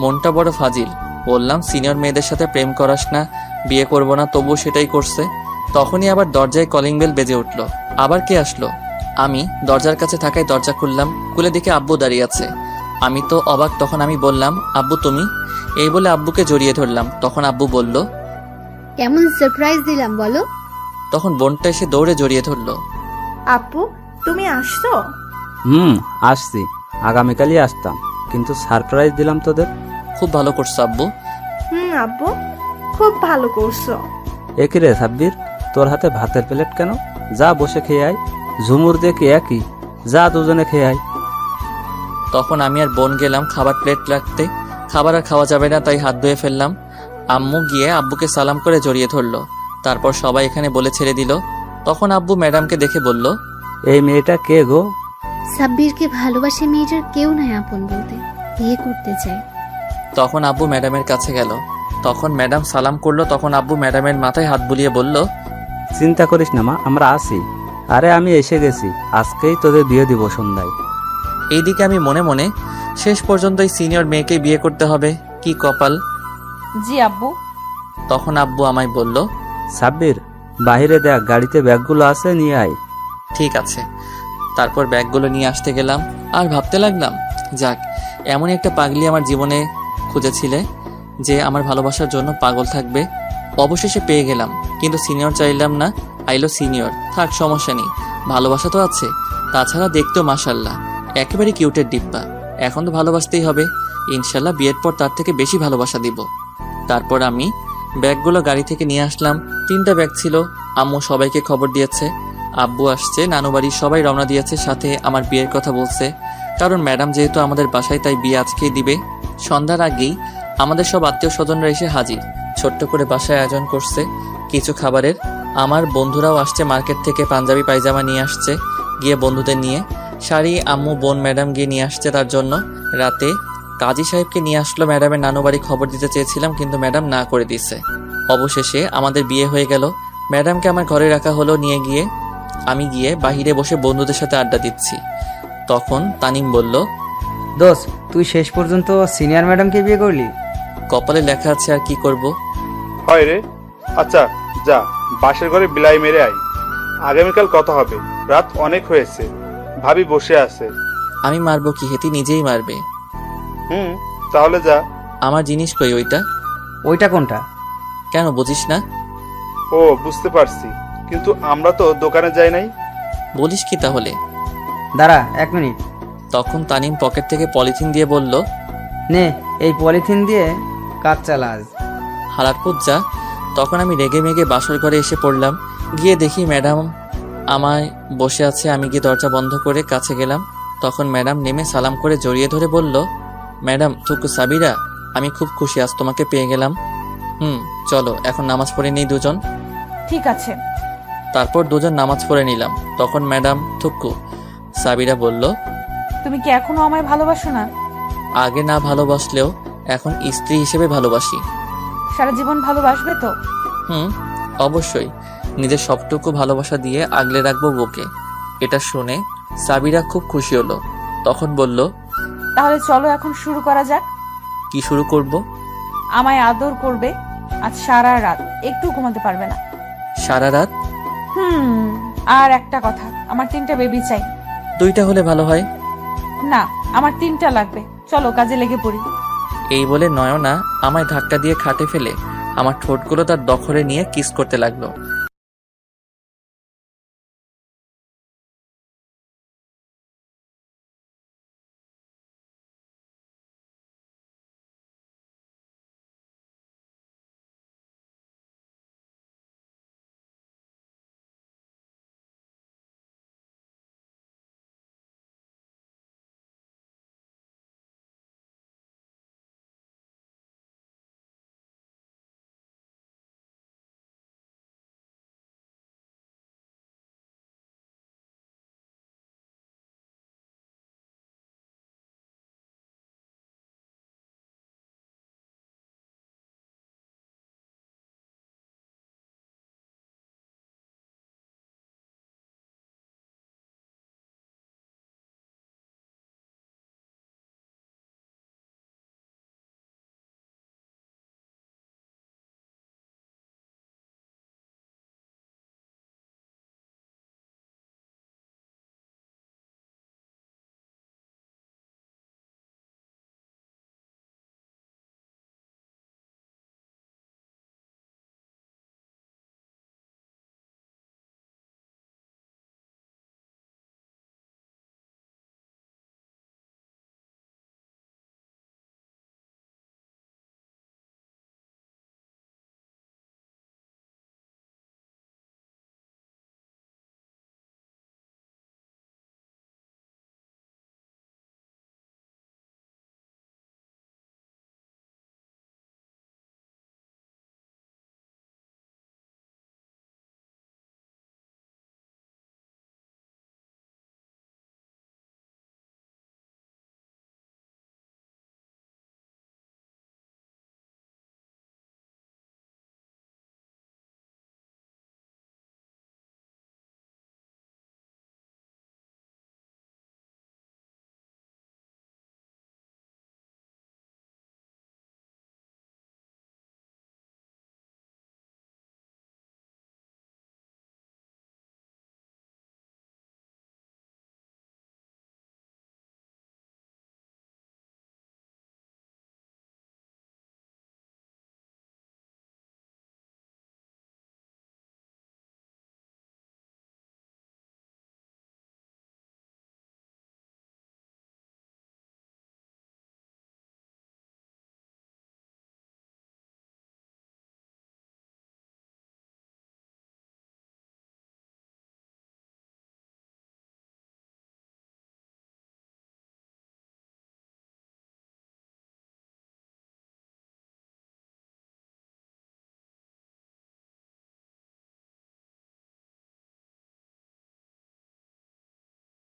[SPEAKER 1] মনটা বড় ফাজিল। বললাম, সিনিয়র মেয়েদের সাথে প্রেম করাস না, বিয়ে করব না, তবুও সেটাই করছে। তখনই আবার দরজায় কলিং বেল বেজে উঠল। আবার কে আসলো? আমি দরজার কাছে থাকায় দরজা খুললাম, খুলে দেখে আব্বু দাঁড়িয়ে আছে। আমি তো অবাক। তখন আমি বললাম, আব্বু তুমি? এই বলে আব্বুকে জড়িয়ে ধরলাম। তখন আব্বু বলল,
[SPEAKER 2] কেমন সারপ্রাইজ দিলাম বলো?
[SPEAKER 1] তখন বোনটা এসে দৌড়ে জড়িয়ে ধরলো।
[SPEAKER 3] আপু, তুমি আসছো?
[SPEAKER 6] আসছি, আগামীকালই আসতাম, কিন্তু সারপ্রাইজ দিলাম তোদের।
[SPEAKER 1] খুব ভালো করছো আব্বু।
[SPEAKER 3] আব্বু, খুব ভালো করছো।
[SPEAKER 6] একই রে সাব্বির, তোর হাতে ভাতের প্লেট কেন? যা বসে খেয়ে আয়। ঝুমুর দেখি একই, যা দুজনে খেয়ে আয়।
[SPEAKER 1] তখন আমি আর বোন গেলাম খাবার প্লেট রাখতে। খাবার আর খাওয়া যাবে না, তাই হাত ধুয়ে ফেললাম। আম্মু গিয়ে আব্বুকে সালাম করে জড়িয়ে ধরলো। তারপর সবাই এখানে বলে ছেড়ে দিল। তখন আব্বু ম্যাডামকে দেখে বলল,
[SPEAKER 6] এই মেয়েটা কে গো?
[SPEAKER 2] সাব্বিরকে ভালোবাসে মেয়েটার কেউ নাই আপন বলতে, বিয়ে করতে চায়।
[SPEAKER 1] তখন আব্বু ম্যাডামের কাছে গেল। তখন ম্যাডাম সালাম করলো। তখন আব্বু ম্যাডামের মাথায় হাত বুলিয়ে বলল,
[SPEAKER 6] চিন্তা করিস না মা, আমরা আছি। আরে আমি এসে গেছি, আজকেই তোদের বিয়ে দিব সন্ধ্যায়।
[SPEAKER 1] এইদিকে আমি মনে মনে, শেষ পর্যন্ত এই সিনিয়র মেয়েকে বিয়ে করতে হবে, কি কপাল।
[SPEAKER 7] জি আব্বু।
[SPEAKER 1] তখন আব্বু আমায় বলল,
[SPEAKER 6] সাব্বির, বাহিরে দেখ, গাড়িতে ব্যাগগুলো আছে, নিয়ে আয়।
[SPEAKER 1] ঠিক আছে। তারপর ব্যাগগুলো নিয়ে আসতে গেলাম আর ভাবতে লাগলাম, যাক, এমন একটা পাগলি আমার জীবনে খুঁজেছিলে যে আমার ভালোবাসার জন্য পাগল থাকবে। অবশেষে পেয়ে গেলাম, কিন্তু সিনিয়র চাইলাম না, আইলো সিনিয়র, থাক সমস্যা নেই, ভালোবাসা তো আছে। তাছাড়া দেখতেও মাশাল্লাহ একেবারে কিউটের ডিব্বা। এখন তো ভালোবাসতেই হবে, ইনশাল্লাহ বিয়ের পর তার থেকে বেশি ভালোবাসা দিব। তারপর আমি ব্যাগগুলো গাড়ি থেকে নিয়ে আসলাম। 3টা ব্যাগ ছিল। আম্মু সবাইকে খবর দিয়েছে, আব্বু আসছে, নানু বাড়ির সবাই রওনা দিয়েছে, সাথে আমার বিয়ের কথা বলছে। কারণ ম্যাডাম যেহেতু আমাদের বাসায়, তাই বিয়ে আজকেই দিবে। সন্ধ্যার আগেই আমাদের সব আত্মীয় স্বজনরা এসে হাজির। ছোট্ট করে বাসায় আয়োজন করছে কিছু খাবারের। আমার বন্ধুরাও আসছে মার্কেট থেকে, পাঞ্জাবি পায়জামা নিয়ে আসছে গিয়ে বন্ধুদের নিয়ে। শাড়ি আম্মু বোন ম্যাডাম গিয়ে নিয়ে আসছে তার জন্য। রাতে কাজী সাহেবকে নিয়ে আসলো ম্যাডামের নানু বাড়ি, খবর দিতে চেয়েছিলাম কিন্তু ম্যাডাম না করে দিছে। অবশেষে আমাদের বিয়ে হয়ে গেল। ম্যাডামকে আমার ঘরে রাখা হলো। আমি গিয়ে বাহিরে বসে বন্ধুদের সাথে আড্ডা দিচ্ছি। তখন তানিম বলল,
[SPEAKER 8] দোস্ত, তুই শেষ পর্যন্ত সিনিয়র ম্যাডামকে বিয়ে করলি?
[SPEAKER 1] কপালে লেখা আছে, আর কি করব।
[SPEAKER 4] হয় রে। আচ্ছা যা, বাসের ঘরে বিলাই মেরে আয়। আগামীকাল কথা হবে, রাত অনেক হয়েছে। ভাবি বসে আছে।
[SPEAKER 1] আমি মারবো কি, হেতি নিজেই মারবে।
[SPEAKER 4] তাহলে যা।
[SPEAKER 1] আমার জিনিস কই ওইটা?
[SPEAKER 8] ওইটা কোনটা?
[SPEAKER 1] কেন বুঝিস না?
[SPEAKER 4] ও বুঝতে পারছি, কিন্তু আমরা তো দোকানে যাই নাই।
[SPEAKER 1] বলিস কি তাহলে?
[SPEAKER 8] দাঁড়া 1 মিনিট।
[SPEAKER 1] তখন তানিম পকেট থেকে পলিথিন দিয়ে বলল,
[SPEAKER 8] নে, এই পলিথিন দিয়ে কাজ চালা আজ।
[SPEAKER 1] হালারপুর যা। তখন আমি রেগে মেগে বাসর ঘরে এসে পড়লাম। গিয়ে দেখি ম্যাডাম আমায় বসে আছে। আমি গিয়ে দরজা বন্ধ করে কাছে গেলাম। তখন ম্যাডাম নেমে সালাম করে জড়িয়ে ধরে বলল, ম্যাডাম থুকু সাবিরা, আমি খুব খুশি আজ তোমাকে পেয়ে গেলাম। চলো এখন নামাজ পড়ে নেই দুজন।
[SPEAKER 7] ঠিক আছে।
[SPEAKER 1] তারপর দুজন নামাজ পড়ে নিলাম। তখন ম্যাডাম থুকু সাবিরা বলল,
[SPEAKER 7] তুমি কি এখনো আমায় ভালোবাসো না?
[SPEAKER 1] আগে না ভালোবাসলেও এখন স্ত্রী হিসেবে ভালোবাসি।
[SPEAKER 7] সারা জীবন ভালোবাসবে তো?
[SPEAKER 1] অবশ্যই, নিজের সবটুকু ভালোবাসা দিয়ে আগলে রাখবো বুকে। এটা শুনে সাবিরা খুব খুশি হলো। তখন বলল,
[SPEAKER 7] তাহলে চলো এখন শুরু করা যাক।
[SPEAKER 1] কি শুরু করব?
[SPEAKER 7] আমায় আদর করবে আজ সারা রাত, একটু ঘুমাতে পারবে না।
[SPEAKER 1] সারা রাত?
[SPEAKER 7] আর একটা কথা, আমার 3টা বেবি চাই।
[SPEAKER 1] 2টা হলে ভালো হয়।
[SPEAKER 7] না, আমার 3টা লাগবে। চলো কাজে লেগে পড়ি।
[SPEAKER 1] এই বলে নয়না আমায় ধাক্কা দিয়ে খাটে ফেলে আমার ঠোঁটগুলো তার দখলে নিয়ে কিস করতে লাগলো।